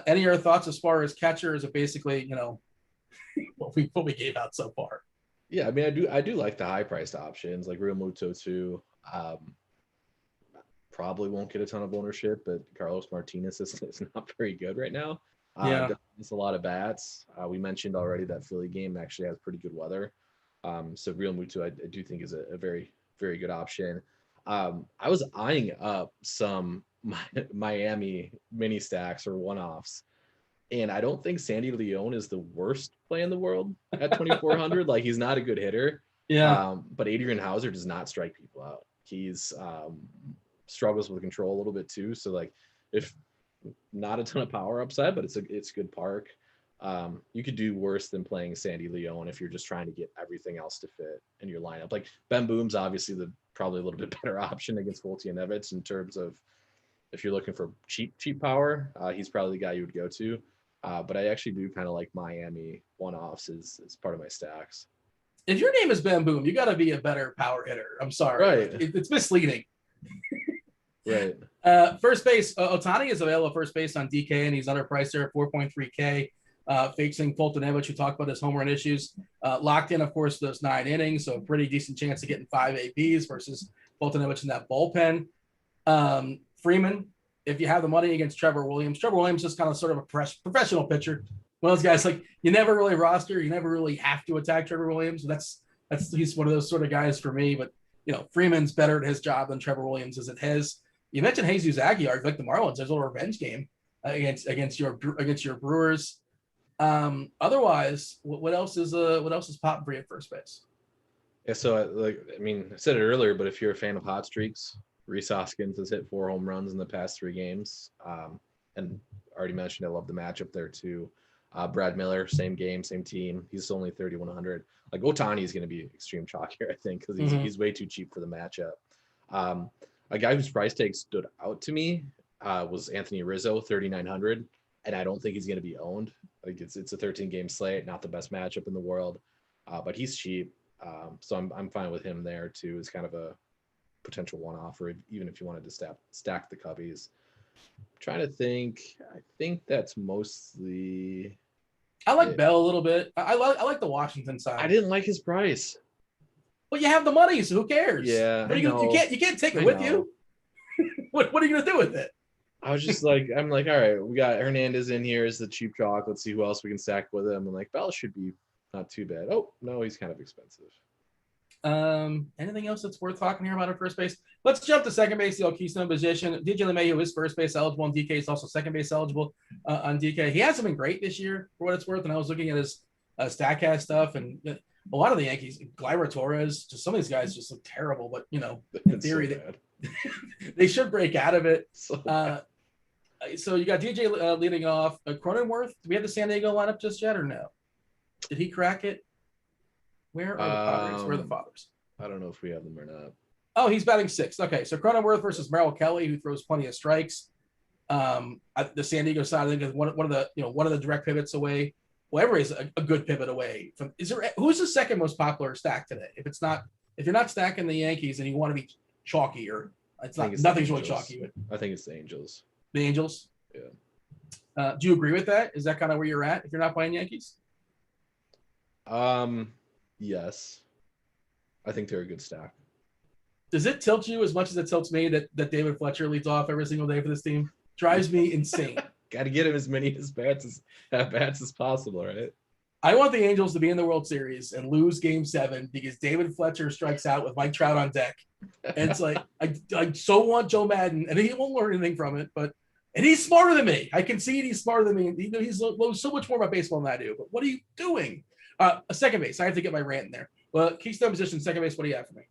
Any other thoughts as far as catcher? Is it basically, what we gave out so far? Yeah, I mean, I do like the high priced options like Real Muto too. Probably won't get a ton of ownership, but Carlos Martinez is not very good right now. Yeah, it's a lot of bats. We mentioned already that Philly game actually has pretty good weather. So Real Muto I do think is a very, very good option. I was eyeing up some Miami mini stacks or one-offs. And I don't think Sandy Leon is the worst play in the world at 2,400. Like, he's not a good hitter. Yeah. But Adrian Hauser does not strike people out. He's struggles with control a little bit too. So, like, if not a ton of power upside, but it's a good park. You could do worse than playing Sandy Leon if you're just trying to get everything else to fit in your lineup. Like, Ben Boom's obviously probably a little bit better option against Folty and Evans in terms of if you're looking for cheap power. He's probably the guy you would go to. But I actually do kind of like Miami one-offs as part of my stacks. If your name is Ben Boom, you got to be a better power hitter. I'm sorry. Right. It's misleading. Right. First base, Ohtani is available first base on DK, and he's underpriced there at 4.3K. Facing Foltynewicz, who talked about his home run issues. Locked in, of course, for those 9 innings, so a pretty decent chance of getting 5 APs versus Foltynewicz in that bullpen. Freeman, if you have the money against Trevor Williams is kind of sort of a professional pitcher. One of those guys, like, you never really roster, you never really have to attack Trevor Williams. He's one of those sort of guys for me. But, Freeman's better at his job than Trevor Williams is at his. You mentioned Jesus Aguilar, like the Marlins. There's a little revenge game against your Brewers. Otherwise, what else is popping for you at first base? Yeah, so I said it earlier, but if you're a fan of hot streaks, Rhys Hoskins has hit 4 home runs in the past 3 games. And already mentioned I love the matchup there too. Brad Miller, same game, same team. He's only 3,100. Like, Ohtani is going to be extreme chalk here, I think, because he's way too cheap for the matchup. A guy whose price tag stood out to me was Anthony Rizzo, 3,900, and I don't think he's going to be owned. Like, it's a 13-game slate, not the best matchup in the world, but he's cheap. So I'm fine with him there too. It's kind of a potential one-off, or even if you wanted to stack the Cubbies. Trying to think. I think that's mostly. I like Bell a little bit. I like the Washington side. I didn't like his price. Well, you have the money, so who cares? Yeah, you can't take it with you. What are you gonna do with it? I was just like, all right, we got Hernandez in here as the cheap chalk. Let's see who else we can stack with him. And like, Bell should be not too bad. Oh no, he's kind of expensive. Anything else that's worth talking here about at first base? Let's jump to second base, the Keystone position. DJ LeMahieu is first base eligible, and DK is also second base eligible on DK. He hasn't been great this year, for what it's worth. And I was looking at his StatCast stuff, and a lot of the Yankees, Gleyber Torres, just some of these guys just look terrible. But in theory, they should break out of it. So you got DJ leading off. Cronenworth. Do we have the San Diego lineup just yet, or no? Did he crack it? Where are the Padres? Where are the Fathers? I don't know if we have them or not. Oh, he's batting 6th. Okay, so Cronenworth versus Merrill Kelly, who throws plenty of strikes. The San Diego side, I think, is one of the direct pivots away. Well, everybody's a good pivot away from. Who's the second most popular stack today? If you're not stacking the Yankees and you want to be chalky, or nothing's really chalky. I think it's the Angels. The Angels. Yeah. Do you agree with that? Is that kind of where you're at if you're not playing Yankees? Yes. I think they're a good stack. Does it tilt you as much as it tilts me that David Fletcher leads off every single day for this team? Drives me insane. Got to get him as many at bats as possible, right? I want the Angels to be in the World Series and lose Game 7 because David Fletcher strikes out with Mike Trout on deck. And it's like, I so want Joe Madden, and he won't learn anything from it, and he's smarter than me. I concede he's smarter than me. He's knows so much more about baseball than I do. But what are you doing? A second base. I have to get my rant in there. Well, Keystone position, second base. What do you have for me?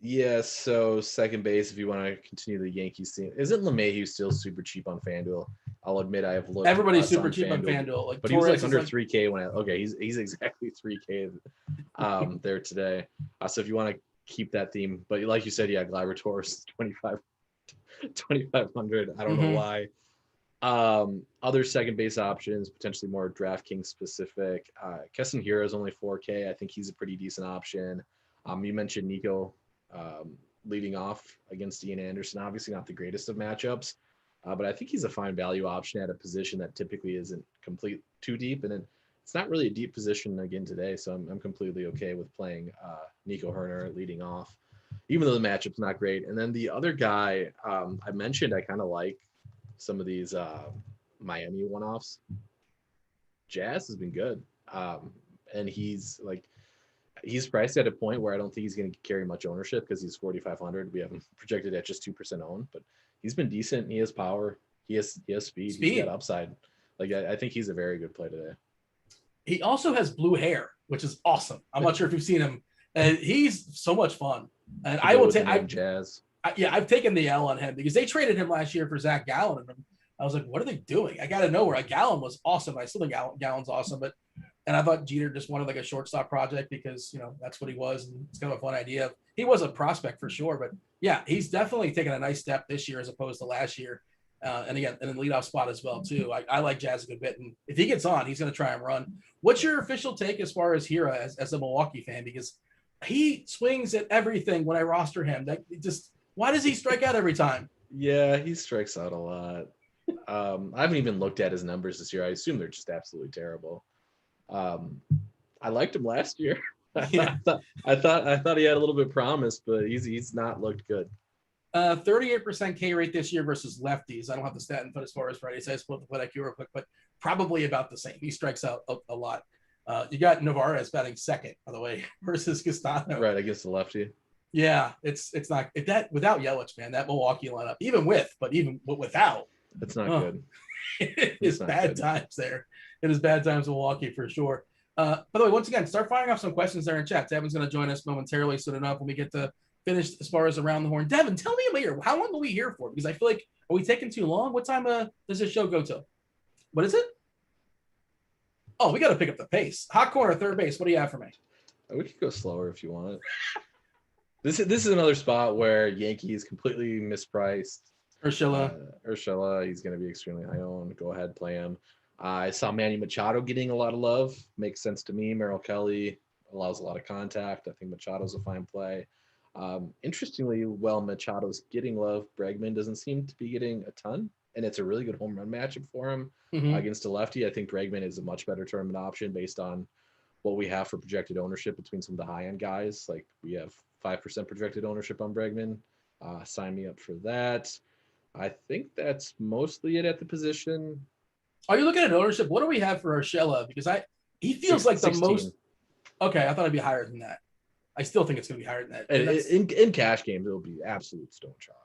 Yeah, so second base, if you want to continue the Yankees theme, isn't LeMahieu still super cheap on FanDuel? I'll admit I have looked. Everybody's super cheap on FanDuel. But Torres, he was like under 3K when he's exactly 3K there today. So if you want to keep that theme, but like you said, yeah, Gleyber Torres 2,500. I don't know why. Other second base options, potentially more DraftKings specific. Keston Hiura is only 4K. I think he's a pretty decent option. You mentioned Nico leading off against Ian Anderson. Obviously not the greatest of matchups, but I think he's a fine value option at a position that typically isn't complete too deep. And then it's not really a deep position again today, so I'm completely okay with playing Nico Herner leading off, even though the matchup's not great. And then the other guy I mentioned, I kind of like some of these Miami one-offs. Jazz has been good, and he's priced at a point where I don't think he's going to carry much ownership because he's 4,500. We have him projected at just 2% owned, but he's been decent. He has power. He has speed. He's got upside. Like I think he's a very good play today. He also has blue hair, which is awesome. I'm not sure if you've seen him. And he's so much fun. And I will take Jazz. I've taken the L on him because they traded him last year for Zach Gallen. And I was like, what are they doing? I got to know where Gallen was awesome. I still think Gallen's awesome, and I thought Jeter just wanted like a shortstop project because, that's what he was. And it's kind of a fun idea. He was a prospect for sure, but yeah, he's definitely taken a nice step this year as opposed to last year. And again, in the leadoff spot as well too. I like Jazz a good bit, and if he gets on, he's going to try and run. What's your official take as far as Hira as a Milwaukee fan? Because he swings at everything when I roster him. Why does he strike out every time? Yeah, he strikes out a lot. I haven't even looked at his numbers this year. I assume they're just absolutely terrible. I liked him last year. Yeah. I thought he had a little bit of promise, but he's not looked good. 38% K rate this year versus lefties. I don't have the stat in front as far as righties. I just pulled the play IQ real quick, but probably about the same. He strikes out a lot. You got Navarez batting second, by the way, versus Castano. Right, against the lefty. Yeah, it's not that without Yelich, man. That Milwaukee lineup, even without, it's not good. It is bad times there. It is bad times in Milwaukee for sure. By the way, once again, start firing off some questions there in chat. Devin's going to join us momentarily soon enough when we get to finish as far as around the horn. Devin, tell me later, how long are we here for? Because I feel like, are we taking too long? What time does this show go till? What is it? Oh, we got to pick up the pace. Hot corner, third base. What do you have for me? We could go slower if you want. This is another spot where Yankees completely mispriced. Urshela, he's going to be extremely high owned. Go ahead, play him. I saw Manny Machado getting a lot of love. Makes sense to me. Merrill Kelly allows a lot of contact. I think Machado's a fine play. Interestingly, while Machado's getting love, Bregman doesn't seem to be getting a ton, and it's a really good home run matchup for him against a lefty. I think Bregman is a much better tournament option based on what we have for projected ownership between some of the high-end guys. Like we have 5% projected ownership on Bregman. Sign me up for that. I think that's mostly it at the position. Are you looking at ownership? What do we have for Urshela? Because he feels like the 16. most. Okay, I thought it'd be higher than that. I still think it's going to be higher than that. In cash games, it'll be absolute stone chalk.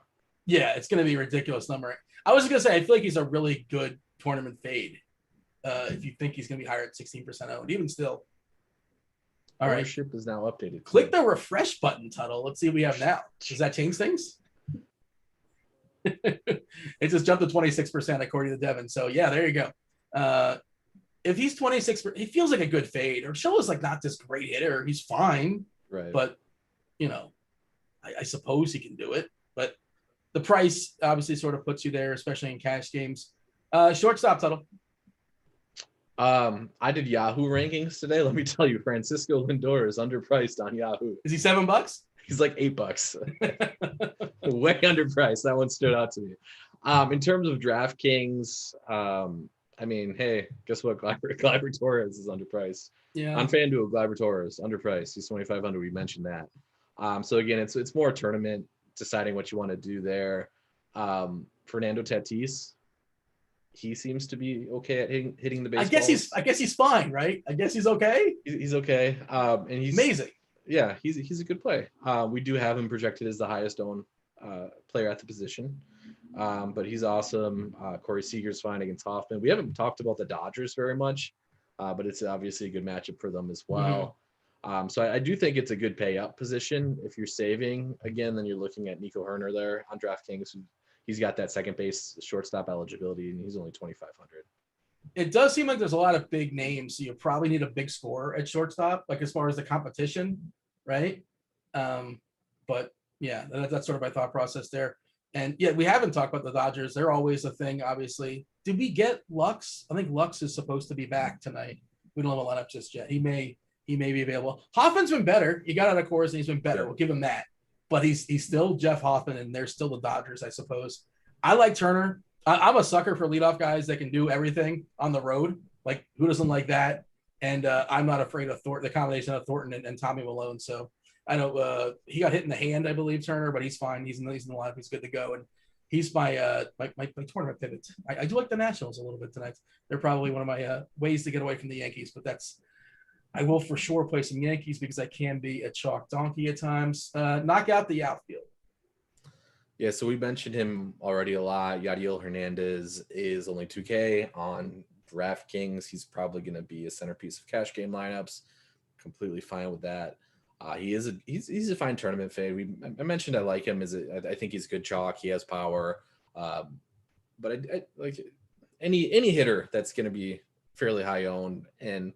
Yeah, it's going to be a ridiculous number. I was going to say, I feel like he's a really good tournament fade. If you think he's going to be higher at 16% owned, even still. All right. Ownership is now updated. Click the refresh button, Tuttle. Let's see what we have now. Does that change things? It just jumped to 26% according to Devin. So yeah, there you go. If he's 26%, he feels like a good fade. Urshela's like not this great hitter. He's fine. Right. But, I suppose he can do it. But the price obviously sort of puts you there, especially in cash games. Shortstop, Tuttle. I did Yahoo rankings today. Let me tell you, Francisco Lindor is underpriced on Yahoo. Is he $7? He's like $8. Way underpriced. That one stood out to me. In terms of DraftKings, hey, guess what? Gleyber Torres is underpriced. Yeah. On FanDuel, Gleyber Torres underpriced. He's 2,500. We mentioned that. So again, it's more tournament deciding what you want to do there. Fernando Tatis, he seems to be okay at hitting the baseball. I guess he's fine, right? I guess he's okay. He's okay. And he's amazing. Yeah, he's a good play. We do have him projected as the highest owned player at the position. But he's awesome. Corey Seager's fine against Hoffman. We haven't talked about the Dodgers very much, but it's obviously a good matchup for them as well. So I do think it's a good pay up position. If you're saving, again, then you're looking at Nico Herner there on DraftKings. He's got that second base shortstop eligibility, and he's only 2,500. It does seem like there's a lot of big names, so you probably need a big scorer at shortstop, like as far as the competition, right? But yeah, that's sort of my thought process there. And yeah, we haven't talked about the Dodgers. They're always a thing, obviously. Did we get Lux? I think Lux is supposed to be back tonight. We don't have a lineup just yet. He may be available. Hoffman's been better. He got out of course and he's been better. Sure. We'll give him that. But he's still Jeff Hoffman, and they're still the Dodgers, I suppose. I like Turner. I'm a sucker for leadoff guys that can do everything on the road. Like, who doesn't like that? And I'm not afraid of the combination of Thornton and Tommy Malone. So I know he got hit in the hand, I believe, Turner, but he's fine. He's in the lineup. He's good to go. And he's my tournament pivot. I do like the Nationals a little bit tonight. They're probably one of my ways to get away from the Yankees, but I will for sure play some Yankees because I can be a chalk donkey at times. Knock out the outfield. Yeah, so we mentioned him already a lot. Yadiel Hernandez is only 2K on DraftKings. He's probably going to be a centerpiece of cash game lineups. Completely fine with that. He's a fine tournament fade. I mentioned I like him. I think he's good chalk. He has power, but I like any hitter that's going to be fairly high owned, and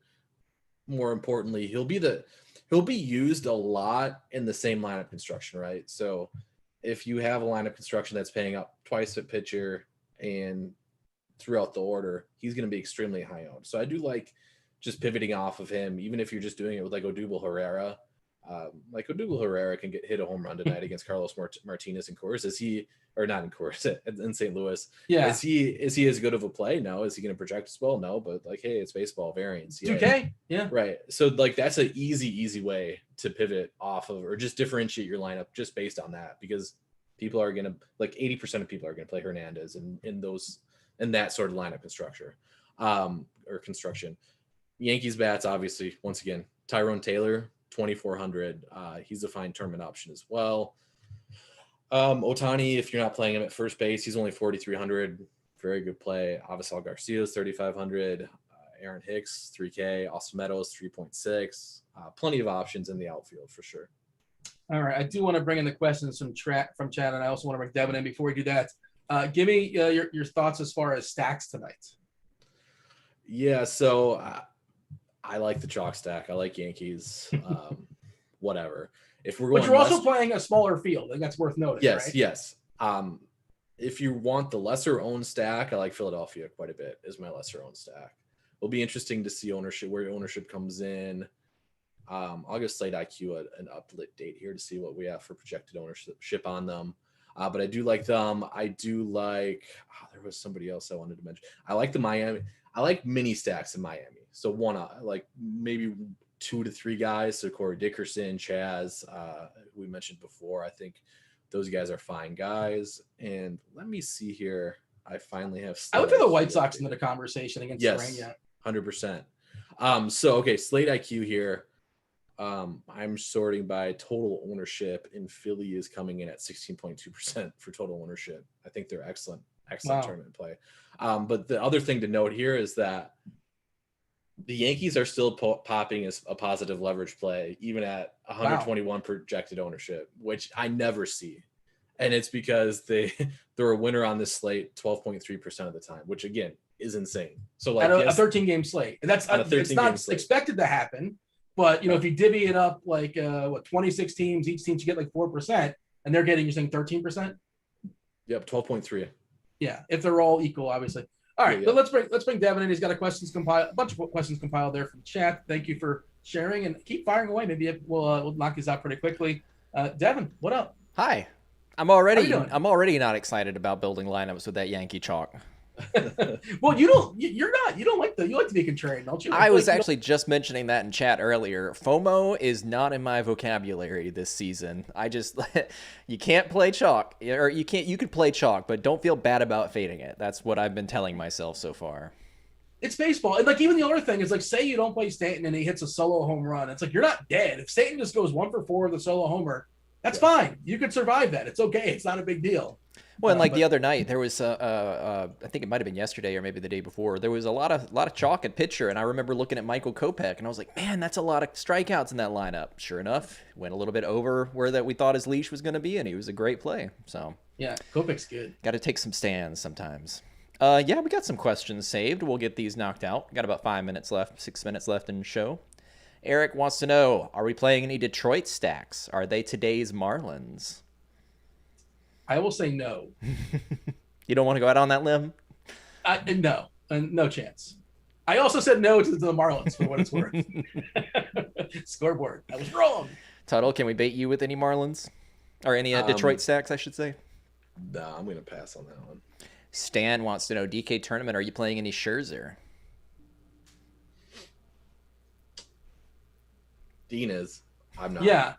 more importantly, he'll be used a lot in the same lineup construction, right? So if you have a lineup construction that's paying up twice a pitcher and throughout the order, he's going to be extremely high owned. So I do like just pivoting off of him, even if you're just doing it with like Odubel Herrera. Like Odubel Herrera can hit a home run tonight against Carlos Martinez in Coors. Not in Coors, in St. Louis? Yeah. Is he as good of a play? No. Is he going to project as well? No. But like, hey, it's baseball variance. Yeah. 2K. Yeah. Right. So like that's an easy way to pivot off of, or just differentiate your lineup just based on that, because people are going to, like 80% of people are going to play Hernandez in that sort of lineup construction. Yankees bats, obviously, once again, Tyrone Taylor, 2,400. He's a fine tournament option as well. Otani, if you're not playing him at first base, he's only 4,300. Very good play. Avisal Garcia's 3,500. Aaron Hicks, 3K. Austin Meadows, 3.6. Plenty of options in the outfield for sure. All right. I do want to bring in the questions from chat, and I also want to bring Devin in. Before we do that, give me your thoughts as far as stacks tonight. Yeah, so I like the chalk stack. I like Yankees. Whatever. If we're going, but you're also playing a smaller field, and that's worth noting. Yes, right? yes. If you want the lesser owned stack, I like Philadelphia quite a bit. Is my lesser owned stack. It'll be interesting to see where ownership comes in. I'll give Slate IQ an uplit date here to see what we have for projected ownership on them. But I do like them. I do like. There was somebody else I wanted to mention. I like the Miami. I like mini stacks in Miami. So like maybe 2 to 3 guys. So Corey Dickerson, Chaz, we mentioned before. I think those guys are fine guys. And let me see here. I finally have. I would throw the White Sox into the conversation against Yes, 100%. So okay, Slate IQ here. I'm sorting by total ownership, and Philly is coming in at 16.2% for total ownership. I think they're excellent Wow. tournament play. But the other thing to note here is that the Yankees are still popping as a positive leverage play, even at 121 projected ownership, which I never see. And it's because they're a winner on this slate 12.3% of the time, which again is insane. So like a 13-game slate, and that's it's not expected to happen. But if you divvy it up like 26 teams, each team should get like 4%, and they're getting, you're saying 13%. Yep, 12.3. Yeah, if they're all equal, obviously. All right, but let's bring Devin in. He's got a bunch of questions compiled there from chat. Thank you for sharing, and keep firing away. Maybe we'll knock these out pretty quickly. Devin, what up? Hi. I'm already not excited about building lineups with that Yankee chalk. Well, you like to be contrarian, don't you? I was actually just mentioning that in chat earlier. FOMO is not in my vocabulary this season. You can't play chalk, or you could play chalk, but don't feel bad about fading it. That's what I've been telling myself so far. It's baseball. And like, even the other thing is, like, say you don't play Stanton and he hits a solo home run. It's like, you're not dead. If Stanton just goes 1 for 4 with a solo homer, that's fine. You could survive that. It's okay. It's not a big deal. Well, and the other night, there was I think it might have been yesterday or maybe the day before. There was a lot of chalk at pitcher, and I remember looking at Michael Kopech, and I was like, man, that's a lot of strikeouts in that lineup. Sure enough, went a little bit over where that we thought his leash was going to be, and he was a great play. So yeah, Kopech's good. Got to take some stands sometimes. We got some questions saved. We'll get these knocked out. Got about 6 minutes left in the show. Eric wants to know, are we playing any Detroit stacks? Are they today's Marlins? I will say no. You don't want to go out on that limb? No, no chance. I also said no to the Marlins for what it's worth. Scoreboard. I was wrong. Tuttle, can we bait you with any Marlins? Or any Detroit stacks, I should say? No, I'm going to pass on that one. Stan wants to know, DK tournament, are you playing any Scherzer? Dean is. I'm not. Yeah.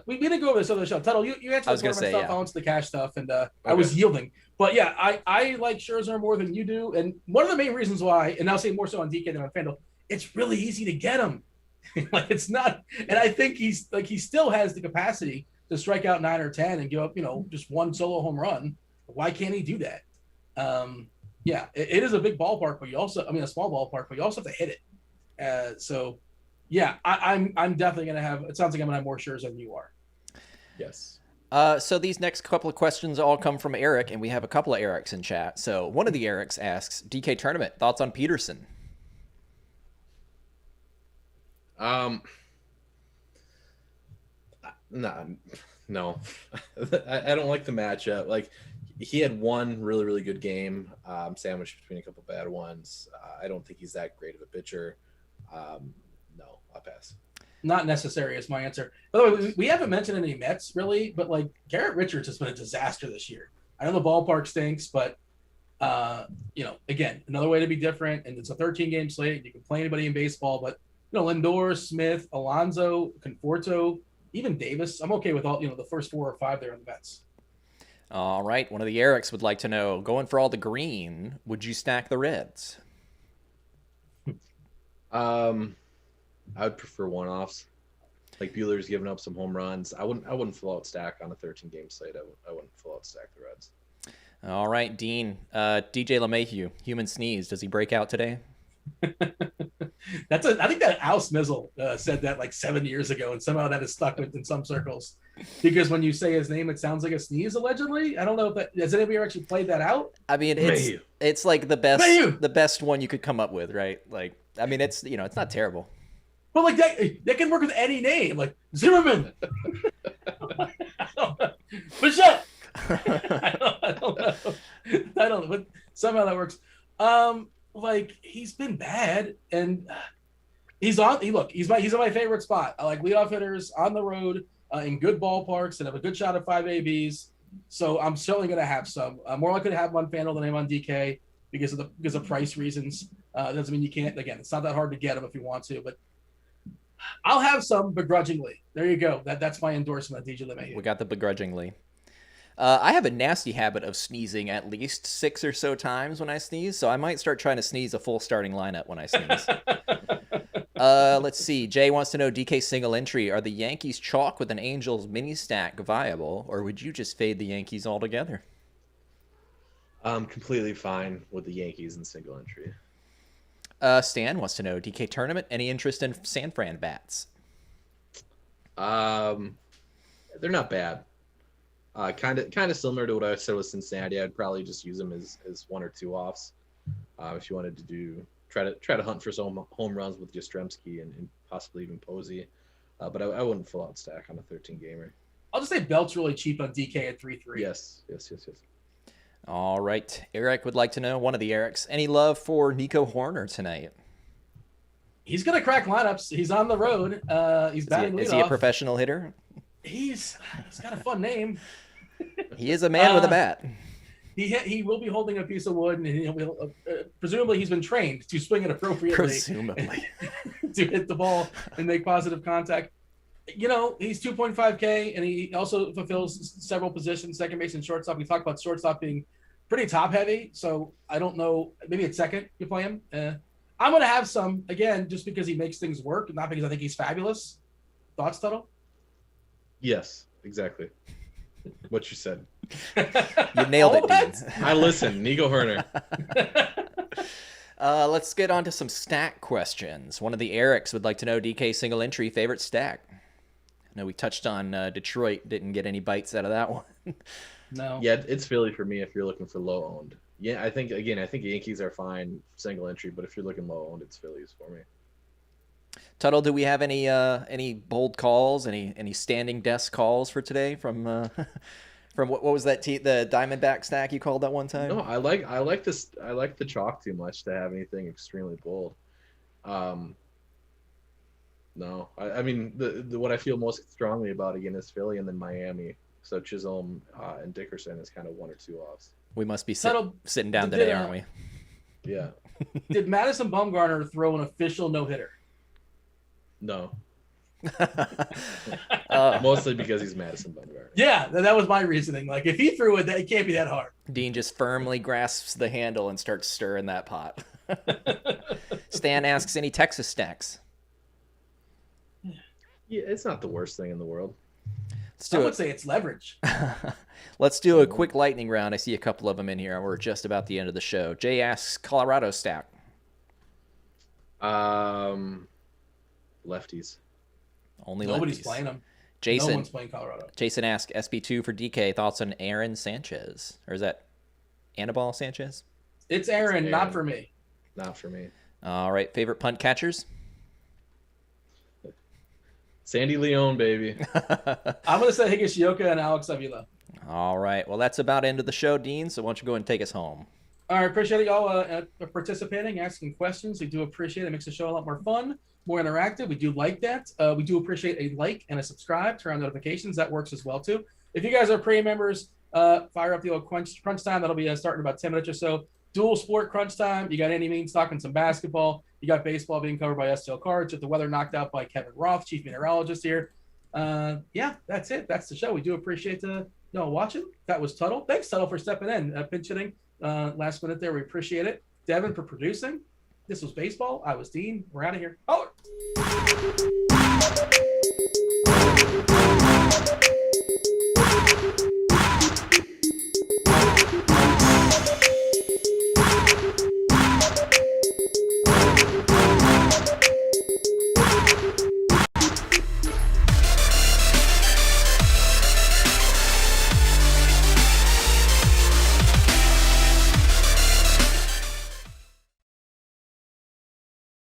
We didn't go over this other show. Tuttle, you answered the stuff. I went to the cash stuff, and I was yielding. But yeah, I like Scherzer more than you do. And one of the main reasons why, and I'll say more so on DK than on FanDuel, it's really easy to get him. Like, it's not, and I think he still has the capacity to strike out 9 or 10 and give up, just one solo home run. Why can't he do that? Yeah, it is a big ballpark, but a small ballpark, but you also have to hit it. So, yeah, I'm definitely going to have. It sounds like I'm going to have more Scherzer than you are. Yes. So these next couple of questions all come from Eric, and we have a couple of Erics in chat. So one of the Erics asks, DK tournament, thoughts on Peterson? No. I don't like the matchup. Like, he had one really, really good game, sandwiched between a couple bad ones. I don't think he's that great of a pitcher. No, I'll pass. Not necessary is my answer. By the way, we haven't mentioned any Mets really, but like Garrett Richards has been a disaster this year. I know the ballpark stinks, but again, another way to be different. And it's a 13-game slate. You can play anybody in baseball, but Lindor, Smith, Alonso, Conforto, even Davis. I'm okay with all the first 4 or 5 there in the Mets. All right. One of the Erics would like to know, going for all the green, would you stack the Reds? I would prefer one-offs. Like, Buehler's giving up some home runs. I wouldn't full out stack on a 13-game slate. I wouldn't full out stack the Reds. All right, Dean. DJ LeMahieu, human sneeze. Does he break out today? I think that Al Smizzle said that like 7 years ago, and somehow that is stuck in some circles. Because when you say his name, it sounds like a sneeze, allegedly. I don't know if that has anybody ever actually played that out. I mean, it's like the best one you could come up with, right? Like, I mean, it's it's not terrible. But like that can work with any name, like Zimmerman. Bichette. I don't know, but somehow that works. Like, he's been bad, and he's on my favorite spot. I like leadoff hitters on the road in good ballparks and have a good shot at 5 ABs. So I'm certainly going to have some. I'm more likely to have him on FanDuel than I am on DK because of price reasons. Doesn't mean you can't. Again, it's not that hard to get them if you want to, but I'll have some begrudgingly. There you go. That's my endorsement of DJ LeMahieu. We got the begrudgingly. I have a nasty habit of sneezing at least 6 or so times when I sneeze, so I might start trying to sneeze a full starting lineup when I sneeze. Let's see. Jay wants to know, DK single entry, are the Yankees chalk with an Angels mini stack viable, or would you just fade the Yankees altogether? I'm completely fine with the Yankees in single entry. Stan wants to know, DK tournament, any interest in San Fran bats? They're not bad. Kind of similar to what I said with Cincinnati. I'd probably just use them as 1 or 2 offs. If you wanted to try to hunt for some home runs with Yastrzemski and possibly even Posey. But I wouldn't full out stack on a 13-gamer. I'll just say Belt's really cheap on DK at 3.3. Yes. All right. Eric would like to know, one of the Erics, any love for Nico Horner tonight? He's going to crack lineups. He's on the road. He's batting leadoff. Is he a professional hitter? He's got a fun name. He is a man with a bat. He will be holding a piece of wood, and presumably he's been trained to swing it appropriately. Presumably. To hit the ball and make positive contact. He's 2.5K, and he also fulfills several positions, second base and shortstop. We talked about shortstop being pretty top heavy, so I don't know. Maybe at second you play him. I'm going to have some, again, just because he makes things work, not because I think he's fabulous. Thoughts, Tuttle? Yes, exactly. What you said. You nailed it, Dean. I listen. Nico Horner. Let's get on to some stack questions. One of the Erics would like to know, DK single entry, favorite stack. I know we touched on Detroit, didn't get any bites out of that one. No. Yeah, it's Philly for me if you're looking for low owned. Yeah, I think Yankees are fine single entry, but if you're looking low owned, it's Phillies for me. Tuttle, do we have any bold calls, any standing desk calls for today from what was that the Diamondback stack you called that one time? No, I like this. I like the chalk too much to have anything extremely bold. No, I mean the what I feel most strongly about again is Philly and then Miami. So Chisholm and Dickerson is kind of 1 or 2 offs. We must be sitting down today, aren't we? Yeah. Did Madison Bumgarner throw an official no-hitter? No. Mostly because he's Madison Bumgarner. Yeah, that was my reasoning. Like, if he threw it, it can't be that hard. Dean just firmly grasps the handle and starts stirring that pot. Stan asks, any Texas stacks? Yeah, it's not the worst thing in the world. I would say it's leverage. Let's do a quick lightning round. I see a couple of them in here. We're just about the end of the show. Jay asks, Colorado stack. Lefties. Only Nobody's lefties. playing them. Jason, No one's playing Colorado. Jason asks, SP2 for DK. Thoughts on Aaron Sanchez? Or is that Anibal Sanchez? It's Aaron, not for me. Not for me. All right. Favorite punt catchers? Sandy Leone, baby. I'm going to say Higashioka and Alex Avila. All right. Well, that's about end of the show, Dean. So why don't you go ahead and take us home? All right. Appreciate y'all participating, asking questions. We do appreciate it. It makes the show a lot more fun, more interactive. We do like that. We do appreciate a like and a subscribe, turn on notifications. That works as well, too. If you guys are premium members, fire up the old crunch time. That'll be starting in about 10 minutes or so. Dual sport crunch time. You got Andy Means talking some basketball. You got baseball being covered by STL Cards with the weather knocked out by Kevin Roth, chief meteorologist here. Yeah, that's it. That's the show. We do appreciate y'all watching. That was Tuttle. Thanks, Tuttle, for stepping in, pinch hitting last minute there. We appreciate it. Devin for producing. This was baseball. I was Dean. We're out of here. Oh.